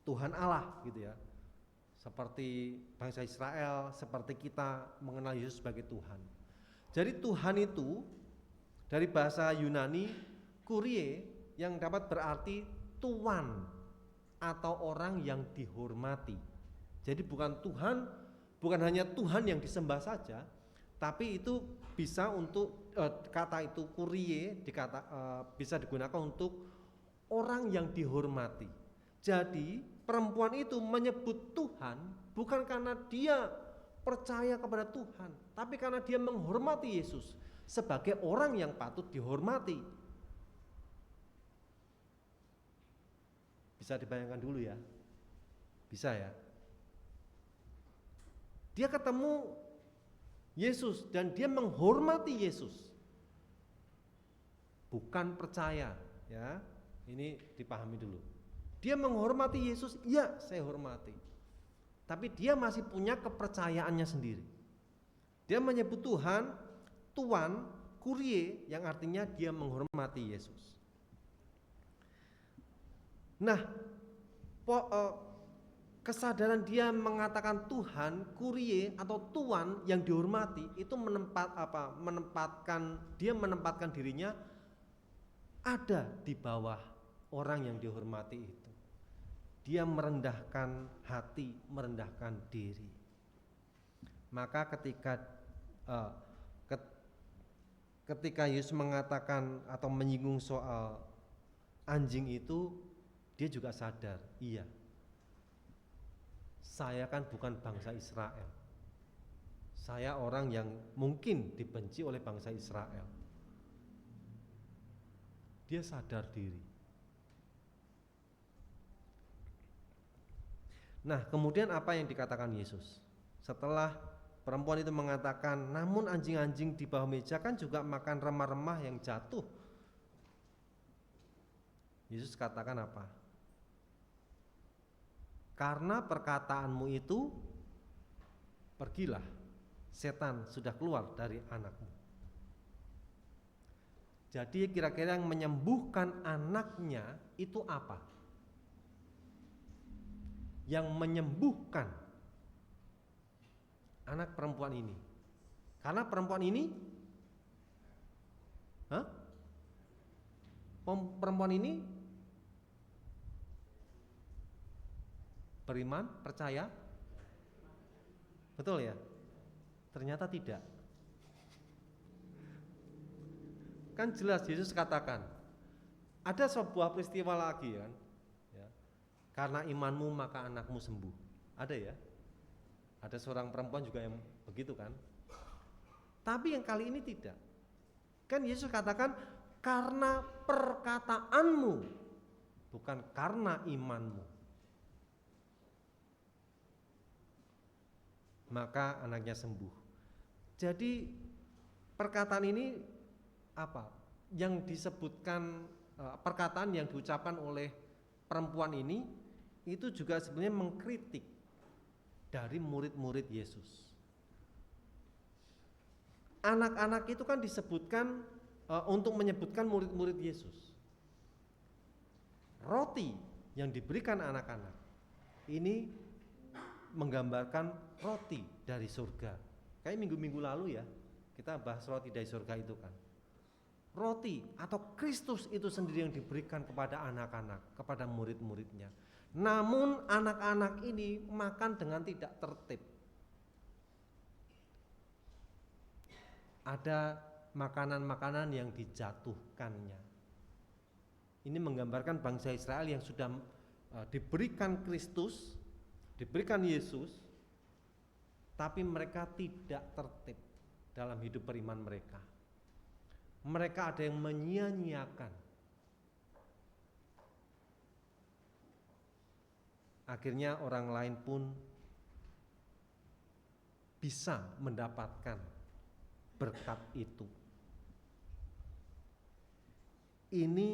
Tuhan Allah gitu ya. Seperti bangsa Israel, seperti kita mengenal Yesus sebagai Tuhan. Jadi Tuhan itu dari bahasa Yunani kurie, yang dapat berarti tuan atau orang yang dihormati. Jadi bukan Tuhan, bukan hanya Tuhan yang disembah saja, tapi itu bisa untuk kata itu kurie bisa digunakan untuk orang yang dihormati. Jadi perempuan itu menyebut Tuhan bukan karena dia percaya kepada Tuhan, tapi karena dia menghormati Yesus sebagai orang yang patut dihormati. Bisa dibayangkan dulu ya? Bisa ya? Dia ketemu Yesus dan dia menghormati Yesus. Bukan percaya, ya. Ini dipahami dulu. Dia menghormati Yesus, iya saya hormati. Tapi dia masih punya kepercayaannya sendiri. Dia menyebut Tuhan, Tuan, kurie, yang artinya dia menghormati Yesus. Nah, kesadaran dia mengatakan Tuhan, kurie atau Tuan yang dihormati itu menempatkan dirinya ada di bawah orang yang dihormati itu. Dia merendahkan hati, merendahkan diri. Maka ketika Yesus mengatakan atau menyinggung soal anjing itu, dia juga sadar, iya, saya kan bukan bangsa Israel. Saya orang yang mungkin dibenci oleh bangsa Israel. Dia sadar diri. Nah, kemudian apa yang dikatakan Yesus? Setelah perempuan itu mengatakan, namun anjing-anjing di bawah meja kan juga makan remah-remah yang jatuh. Yesus katakan apa? karena perkataanmu itu, pergilah, setan sudah keluar dari anakmu. Jadi kira-kira yang menyembuhkan anaknya itu apa? Yang menyembuhkan anak perempuan ini. Karena perempuan ini perempuan ini beriman, percaya? Betul ya? Ternyata tidak. Kan jelas Yesus katakan, ada sebuah peristiwa lagi kan, ya. Karena imanmu maka anakmu sembuh. Ada ya? Ada seorang perempuan juga yang begitu kan? Tapi yang kali ini tidak. Kan Yesus katakan karena perkataanmu, bukan karena imanmu. Maka anaknya sembuh. Jadi perkataan ini apa? Yang disebutkan perkataan yang diucapkan oleh perempuan ini itu juga sebenarnya mengkritik dari murid-murid Yesus. Anak-anak itu kan disebutkan untuk menyebutkan murid-murid Yesus. Roti yang diberikan anak-anak ini menggambarkan roti dari surga. Kayak minggu-minggu lalu ya, kita bahas roti dari surga itu kan. Roti atau Kristus itu sendiri yang diberikan kepada anak-anak, kepada murid-muridnya. Namun anak-anak ini makan dengan tidak tertib. Ada makanan-makanan yang dijatuhkannya. Ini menggambarkan bangsa Israel yang sudah diberikan Kristus, diberikan Yesus, tapi mereka tidak tertib dalam hidup beriman mereka. Mereka ada yang menyia-nyiakan. Akhirnya orang lain pun bisa mendapatkan berkat itu. Ini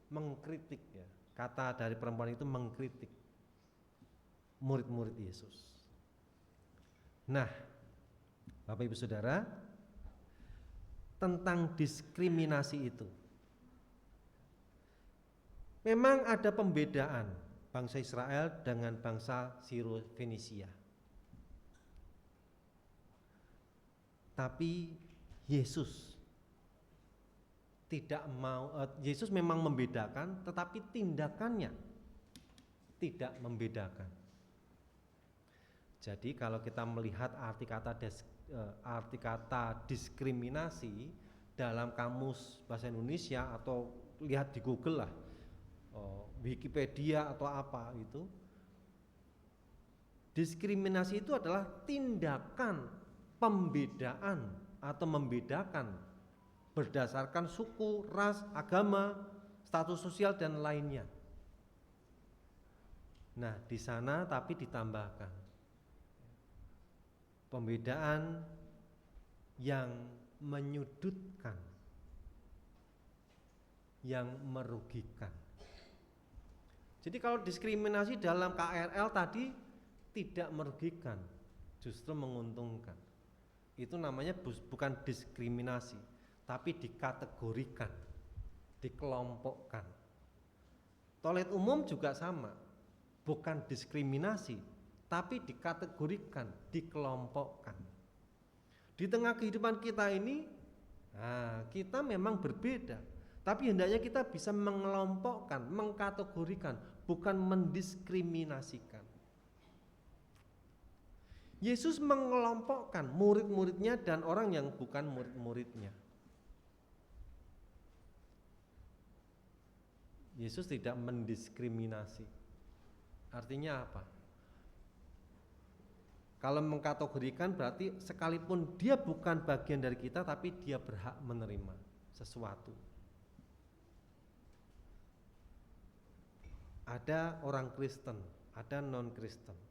mengkritik ya. Kata dari perempuan itu mengkritik murid-murid Yesus. Nah, Bapak Ibu Saudara, tentang diskriminasi itu. Memang ada pembedaan bangsa Israel dengan bangsa Siro-Fenisia. Tapi Yesus tidak mau, Yesus memang membedakan, tetapi tindakannya tidak membedakan. Jadi kalau kita melihat arti kata diskriminasi dalam kamus bahasa Indonesia atau lihat di Google lah, Wikipedia atau apa itu, diskriminasi itu adalah tindakan pembedaan atau membedakan berdasarkan suku, ras, agama, status sosial dan lainnya. Nah, di sana tapi ditambahkan pembedaan yang menyudutkan, yang merugikan. Jadi kalau diskriminasi dalam KRL tadi tidak merugikan, justru menguntungkan. Itu namanya bukan diskriminasi, tapi dikategorikan, dikelompokkan. Toilet umum juga sama, bukan diskriminasi, tapi dikategorikan, dikelompokkan. Di tengah kehidupan kita ini, kita memang berbeda, tapi hendaknya kita bisa mengelompokkan, mengkategorikan, bukan mendiskriminasikan. Yesus mengelompokkan murid-muridnya dan orang yang bukan murid-muridnya. Yesus tidak mendiskriminasi. Artinya apa? Kalau mengkategorikan berarti sekalipun dia bukan bagian dari kita, tapi dia berhak menerima sesuatu. Ada orang Kristen, ada non-Kristen.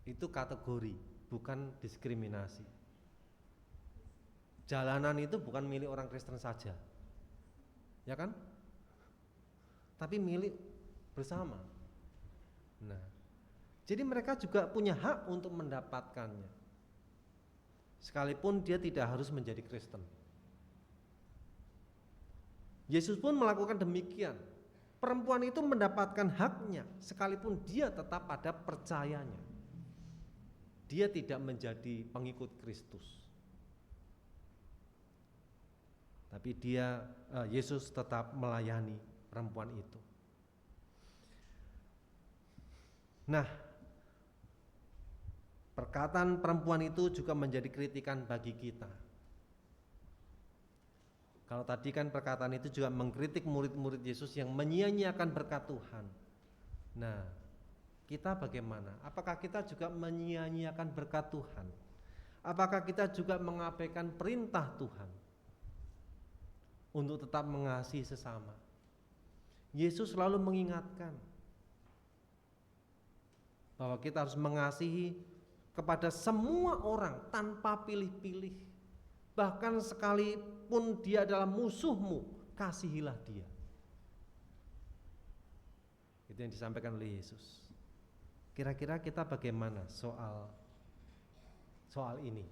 Itu kategori, bukan diskriminasi. Jalanan itu bukan milik orang Kristen saja, ya kan? Tapi milik bersama. Nah, jadi mereka juga punya hak untuk mendapatkannya, sekalipun dia tidak harus menjadi Kristen. Yesus pun melakukan demikian. Perempuan itu mendapatkan haknya, sekalipun dia tetap pada percayanya. Dia tidak menjadi pengikut Kristus, tapi Yesus tetap melayani perempuan itu. Nah, perkataan perempuan itu juga menjadi kritikan bagi kita. Kalau tadi kan perkataan itu juga mengkritik murid-murid Yesus yang menyia-nyiakan berkat Tuhan. Nah, kita bagaimana? Apakah kita juga menyia-nyiakan berkat Tuhan? Apakah kita juga mengabaikan perintah Tuhan untuk tetap mengasihi sesama? Yesus selalu mengingatkan bahwa kita harus mengasihi kepada semua orang tanpa pilih-pilih. Bahkan sekalipun dia adalah musuhmu, kasihilah dia. Itu yang disampaikan oleh Yesus. Kira-kira kita bagaimana soal ini?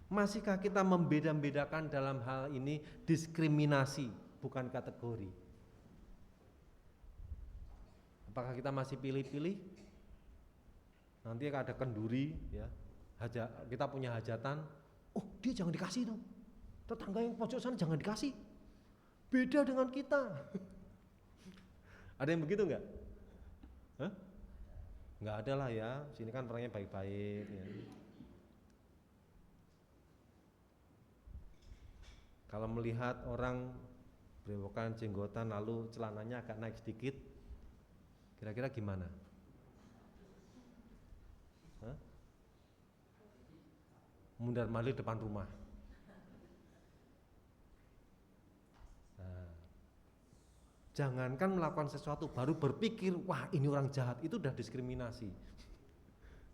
Masihkah kita membeda-bedakan dalam hal ini diskriminasi, bukan kategori? Apakah kita masih pilih-pilih? Nanti ada kenduri, ya, kita punya hajatan, oh dia jangan dikasih tuh, tetangga yang pojok sana jangan dikasih, beda dengan kita. Ada yang begitu enggak? Hah? Enggak ada lah ya, sini kan orangnya baik-baik ya. Kalau melihat orang berewokan jenggotan lalu celananya agak naik sedikit, kira-kira gimana? Hah? Mundar-mandir depan rumah. Nah, jangankan melakukan sesuatu baru berpikir, wah ini orang jahat, itu udah diskriminasi.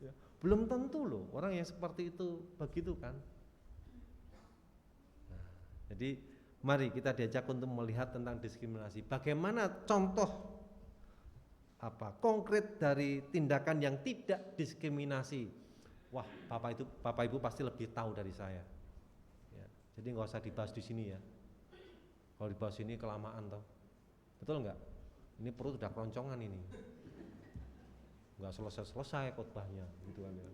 Ya, belum tentu loh orang yang seperti itu begitu kan. Nah, jadi mari kita diajak untuk melihat tentang diskriminasi. Bagaimana contoh konkret dari tindakan yang tidak diskriminasi. Wah, Bapak Ibu pasti lebih tahu dari saya. Ya, jadi nggak usah dibahas di sini ya. Kalau dibahas ini kelamaan toh. Betul nggak? Ini perut udah keroncongan ini. Nggak selesai khotbahnya, gitu kan ya.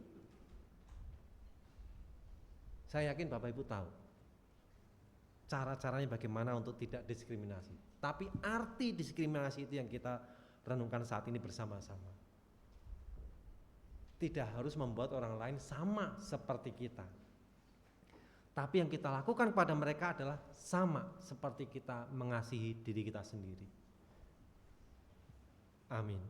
Saya yakin Bapak Ibu tahu cara-caranya bagaimana untuk tidak diskriminasi. Tapi arti diskriminasi itu yang kita renungkan saat ini bersama-sama. Tidak harus membuat orang lain sama seperti kita. Tapi yang kita lakukan kepada mereka adalah sama seperti kita mengasihi diri kita sendiri. Amin.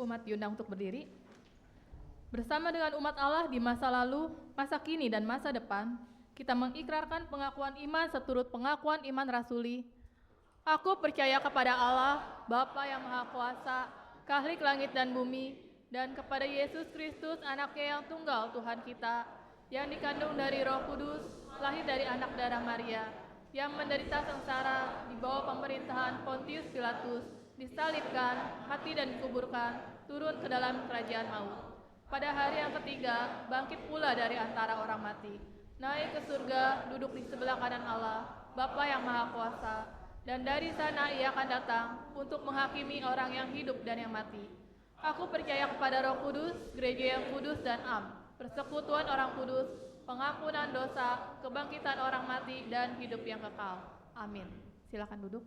Umat diundang untuk berdiri. Bersama dengan umat Allah di masa lalu, masa kini, dan masa depan, kita mengikrarkan pengakuan iman seturut pengakuan iman rasuli. Aku percaya kepada Allah, Bapa yang Maha Kuasa, Khalik langit dan bumi, dan kepada Yesus Kristus, Anaknya yang tunggal Tuhan kita, yang dikandung dari Roh Kudus, lahir dari anak darah Maria, yang menderita sengsara di bawah pemerintahan Pontius Pilatus, disalibkan, mati dan dikuburkan, turun ke dalam kerajaan maut. Pada hari yang ketiga, bangkit pula dari antara orang mati, naik ke surga, duduk di sebelah kanan Allah, Bapa yang Maha Kuasa, dan dari sana Ia akan datang untuk menghakimi orang yang hidup dan yang mati. Aku percaya kepada Roh Kudus, gereja yang kudus dan am, persekutuan orang kudus, pengampunan dosa, kebangkitan orang mati, dan hidup yang kekal. Amin. Silakan duduk.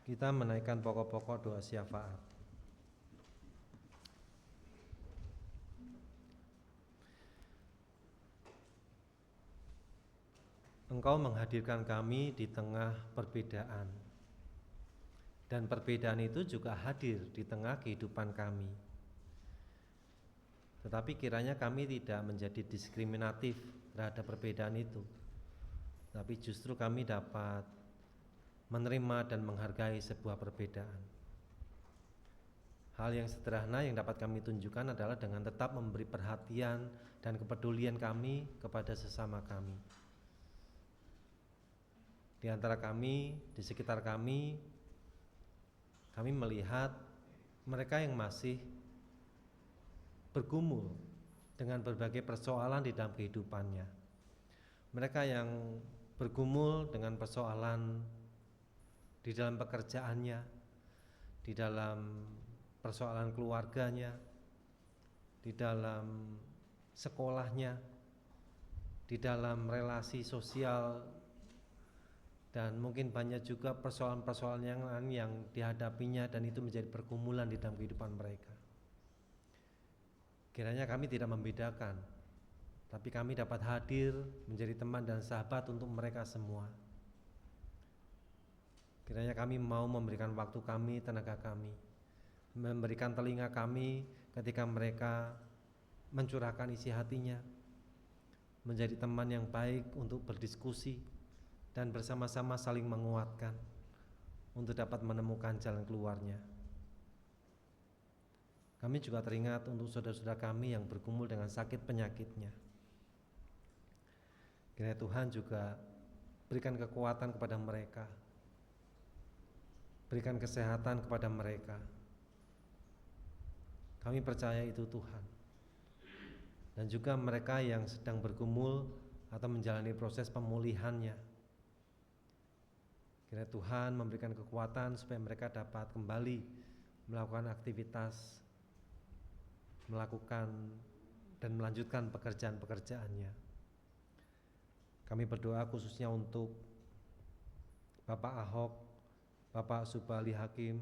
Kita menaikkan pokok-pokok doa syafaat. Engkau menghadirkan kami di tengah perbedaan, dan perbedaan itu juga hadir di tengah kehidupan kami. Tetapi kiranya kami tidak menjadi diskriminatif terhadap perbedaan itu, tapi justru kami dapat menerima dan menghargai sebuah perbedaan. Hal yang sederhana yang dapat kami tunjukkan adalah dengan tetap memberi perhatian dan kepedulian kami kepada sesama kami. Di antara kami, di sekitar kami melihat mereka yang masih bergumul dengan berbagai persoalan di dalam kehidupannya. Mereka yang bergumul dengan persoalan di dalam pekerjaannya, di dalam persoalan keluarganya, di dalam sekolahnya, di dalam relasi sosial, dan mungkin banyak juga persoalan-persoalan yang lain yang dihadapinya, dan itu menjadi pergumulan di dalam kehidupan mereka. Kiranya kami tidak membedakan, tapi kami dapat hadir menjadi teman dan sahabat untuk mereka semua. Kiranya kami mau memberikan waktu kami, tenaga kami, memberikan telinga kami ketika mereka mencurahkan isi hatinya, menjadi teman yang baik untuk berdiskusi dan bersama-sama saling menguatkan untuk dapat menemukan jalan keluarnya. Kami juga teringat untuk saudara-saudara kami yang bergumul dengan sakit penyakitnya. Kiranya Tuhan juga berikan kekuatan kepada mereka, berikan kesehatan kepada mereka. Kami percaya itu Tuhan. Dan juga mereka yang sedang bergumul atau menjalani proses pemulihannya, kiranya Tuhan memberikan kekuatan supaya mereka dapat kembali melakukan aktivitas, melakukan dan melanjutkan pekerjaan-pekerjaannya. Kami berdoa khususnya untuk Bapak Ahok, Bapak Subali Hakim,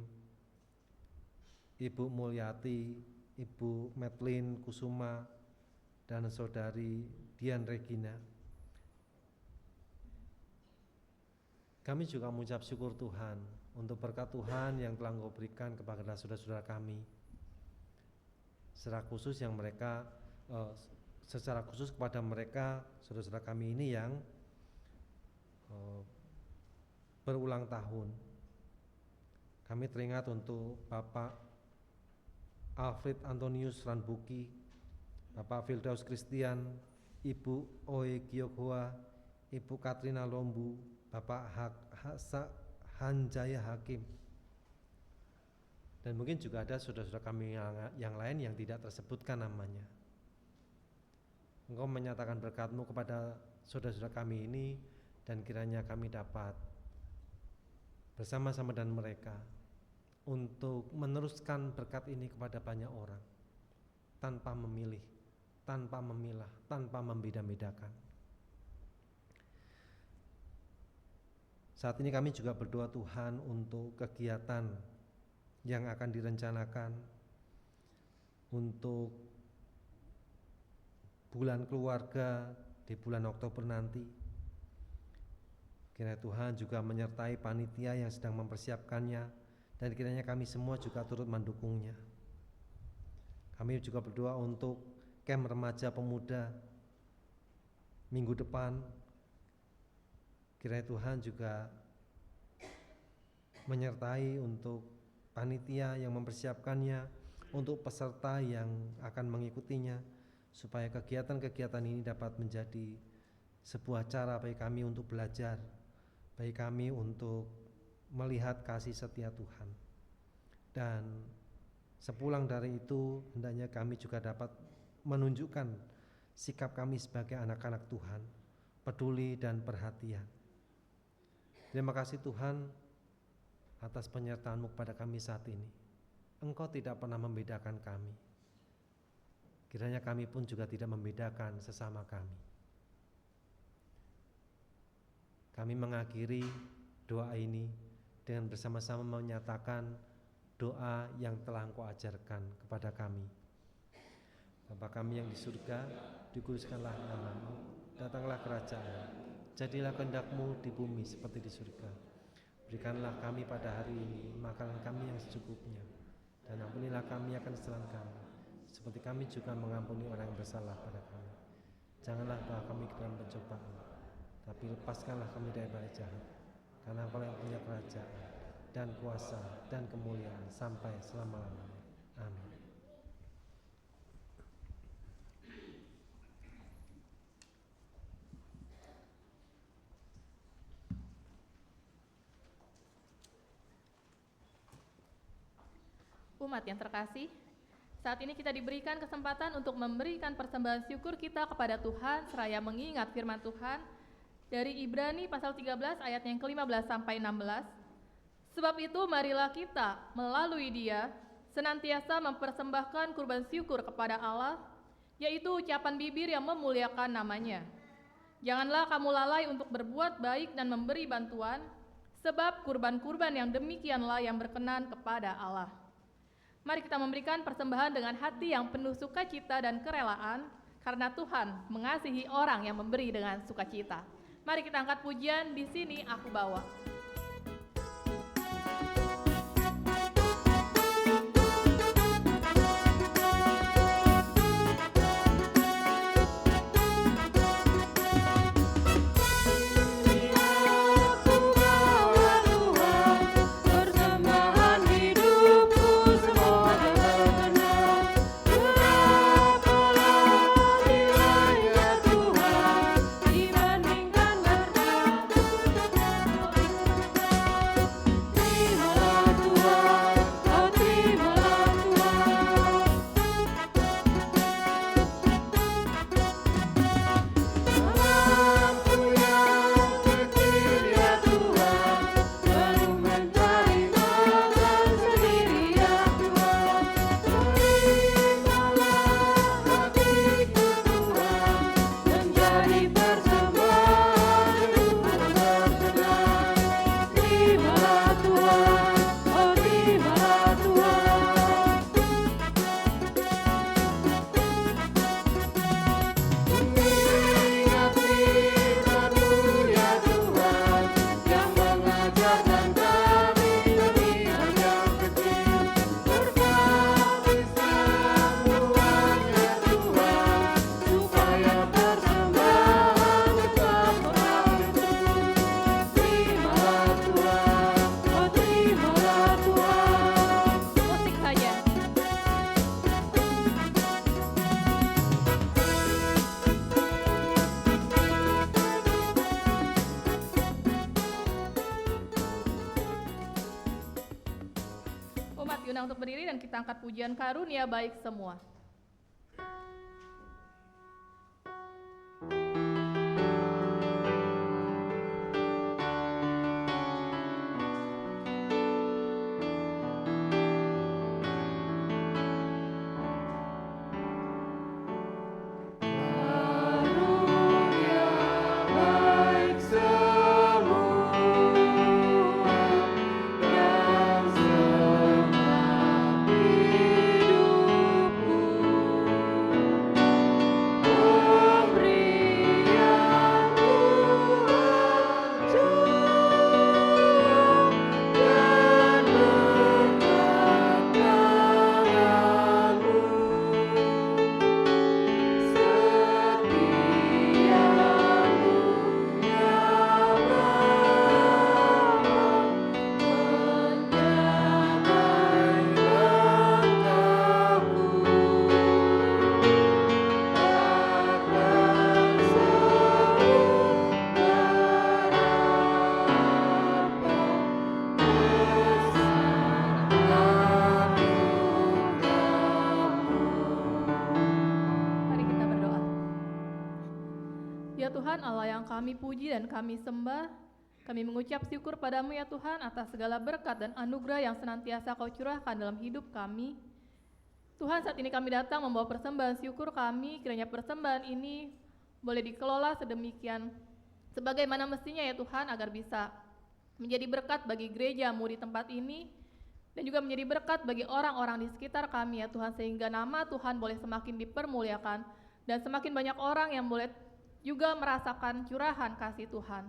Ibu Mulyati, Ibu Metlin Kusuma, dan Saudari Dian Regina. Kami juga mengucap syukur Tuhan untuk berkat Tuhan yang telah Engkau berikan kepada saudara-saudara kami, secara khusus kepada mereka saudara-saudara kami ini yang berulang tahun. Kami teringat untuk Bapak Alfred Antonius Ranbuki, Bapak Firdaus Christian, Ibu Oe Gyoghwa, Ibu Katrina Lombu, Bapak Hanjaya Hakim, dan mungkin juga ada saudara-saudara kami yang lain yang tidak tersebutkan namanya. Engkau menyatakan berkat-Mu kepada saudara-saudara kami ini, dan kiranya kami dapat bersama-sama dengan mereka untuk meneruskan berkat ini kepada banyak orang, tanpa memilih, tanpa memilah, tanpa membeda-bedakan. Saat ini kami juga berdoa Tuhan untuk kegiatan yang akan direncanakan untuk bulan keluarga di bulan Oktober nanti. Kiranya Tuhan juga menyertai panitia yang sedang mempersiapkannya, dan kiranya kami semua juga turut mendukungnya. Kami juga berdoa untuk camp remaja pemuda minggu depan. Kiranya Tuhan juga menyertai untuk panitia yang mempersiapkannya, untuk peserta yang akan mengikutinya, supaya kegiatan-kegiatan ini dapat menjadi sebuah cara bagi kami untuk belajar, bagi kami untuk melihat kasih setia Tuhan. Dan sepulang dari itu, hendaknya kami juga dapat menunjukkan sikap kami sebagai anak-anak Tuhan, peduli dan perhatian. Terima kasih Tuhan atas penyertaan-Mu kepada kami saat ini. Engkau tidak pernah membedakan kami. Kiranya kami pun juga tidak membedakan sesama kami. Kami mengakhiri doa ini dengan bersama-sama menyatakan doa yang telah Engkau ajarkan kepada kami. Bapa kami yang di surga, dikuduskanlah nama-Mu, datanglah kerajaan, jadilah kehendak-Mu di bumi seperti di surga. Berikanlah kami pada hari ini makanan kami yang secukupnya, dan ampunilah kami akan kesalahan kami, seperti kami juga mengampuni orang yang bersalah pada kami. Janganlah bawa kami ke dalam pencobaan, tapi lepaskanlah kami dari bala jahat, karena Engkau yang punya kerajaan dan kuasa dan kemuliaan sampai selama-lamanya. Amin. Umat yang terkasih, saat ini kita diberikan kesempatan untuk memberikan persembahan syukur kita kepada Tuhan seraya mengingat firman Tuhan dari Ibrani pasal 13 ayat yang ke-15 sampai 16. Sebab itu marilah kita melalui Dia senantiasa mempersembahkan kurban syukur kepada Allah, yaitu ucapan bibir yang memuliakan nama-Nya. Janganlah kamu lalai untuk berbuat baik dan memberi bantuan, sebab kurban-kurban yang demikianlah yang berkenan kepada Allah. Mari kita memberikan persembahan dengan hati yang penuh sukacita dan kerelaan, karena Tuhan mengasihi orang yang memberi dengan sukacita. Mari kita angkat pujian, Di Sini Aku Bawa. Untuk berdiri dan kita angkat pujian karunia baik semua. Hidupku Ya Tuhan Allah yang kami puji dan kami sembah, kami mengucap syukur padamu ya Tuhan atas segala berkat dan anugerah yang senantiasa kau curahkan dalam hidup kami. Tuhan, saat ini kami datang membawa persembahan syukur kami, kiranya persembahan ini boleh dikelola sedemikian sebagaimana mestinya ya Tuhan, agar bisa menjadi berkat bagi gereja-Mu di tempat ini, dan juga menjadi berkat bagi orang-orang di sekitar kami ya Tuhan, sehingga nama Tuhan boleh semakin dipermuliakan, dan semakin banyak orang yang boleh juga merasakan curahan kasih Tuhan.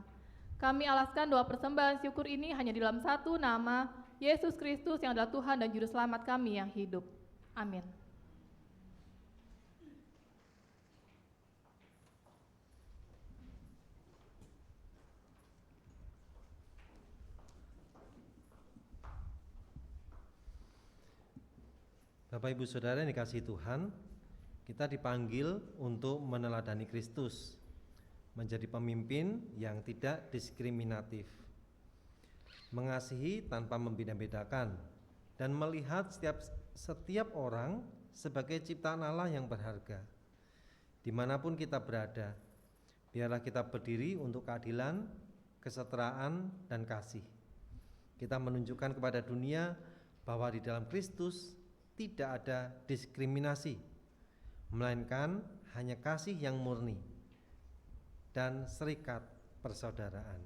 Kami alaskan doa persembahan syukur ini hanya di dalam satu nama, Yesus Kristus yang adalah Tuhan dan Juru Selamat kami yang hidup. Amin. Bapak Ibu Saudara yang dikasihi Tuhan, kita dipanggil untuk meneladani Kristus, menjadi pemimpin yang tidak diskriminatif, mengasihi tanpa membeda-bedakan, dan melihat setiap orang sebagai ciptaan Allah yang berharga. Dimanapun kita berada, biarlah kita berdiri untuk keadilan, kesetaraan, dan kasih. Kita menunjukkan kepada dunia bahwa di dalam Kristus tidak ada diskriminasi, melainkan hanya kasih yang murni dan serikat persaudaraan.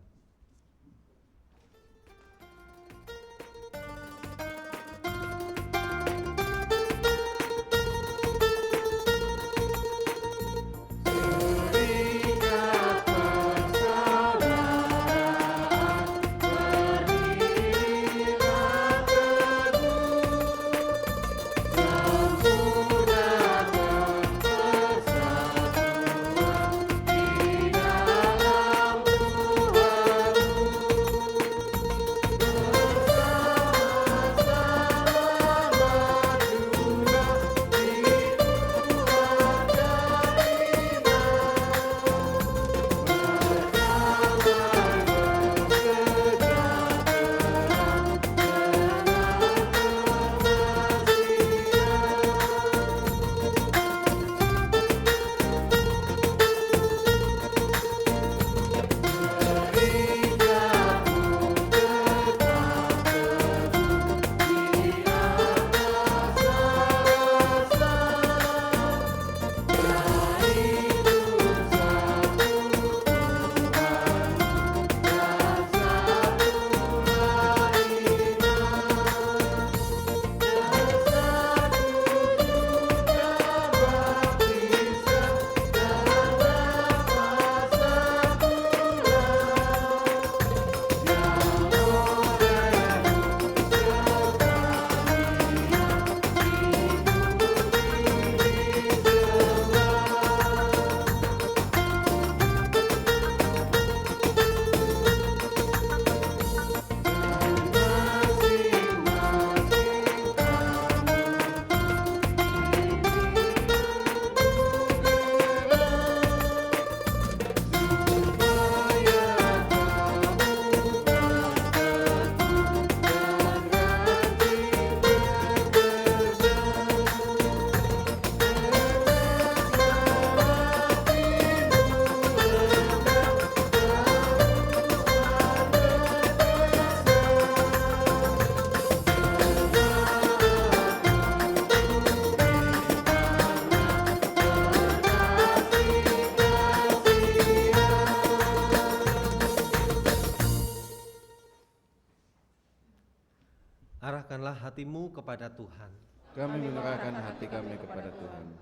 Arahkanlah hatimu kepada Tuhan. Kami menyerahkan hati kami kepada Tuhan.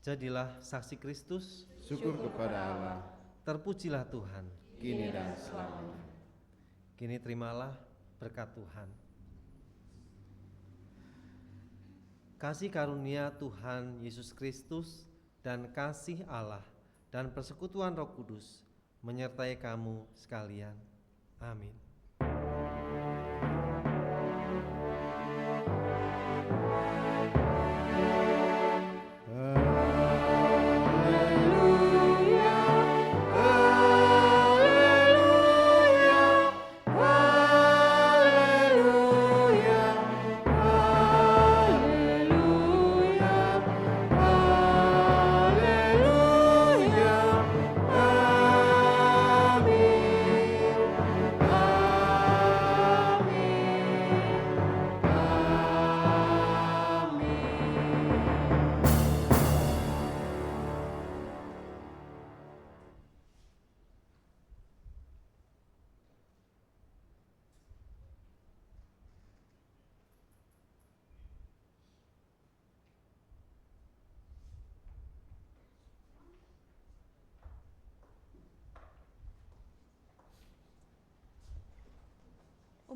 Jadilah saksi Kristus, Syukur kepada Allah, terpujilah Tuhan. kini dan selamanya. Kini terimalah berkat Tuhan. Kasih karunia Tuhan Yesus Kristus dan kasih Allah dan persekutuan Roh Kudus menyertai kamu sekalian. Amin.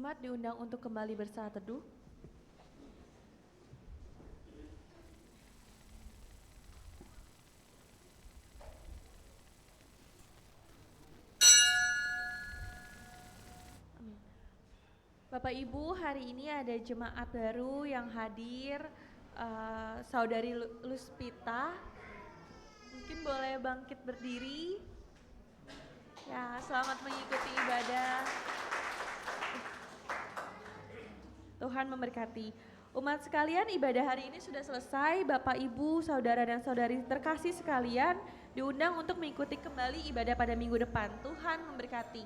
Umat diundang untuk kembali bersaat teduh. Amin. Bapak Ibu, hari ini ada jemaat baru yang hadir, Saudari Luspita. Mungkin boleh bangkit berdiri. Ya, selamat mengikuti ibadah. Tuhan memberkati. Umat sekalian, ibadah hari ini sudah selesai. Bapak, Ibu, saudara dan saudari terkasih sekalian diundang untuk mengikuti kembali ibadah pada minggu depan. Tuhan memberkati.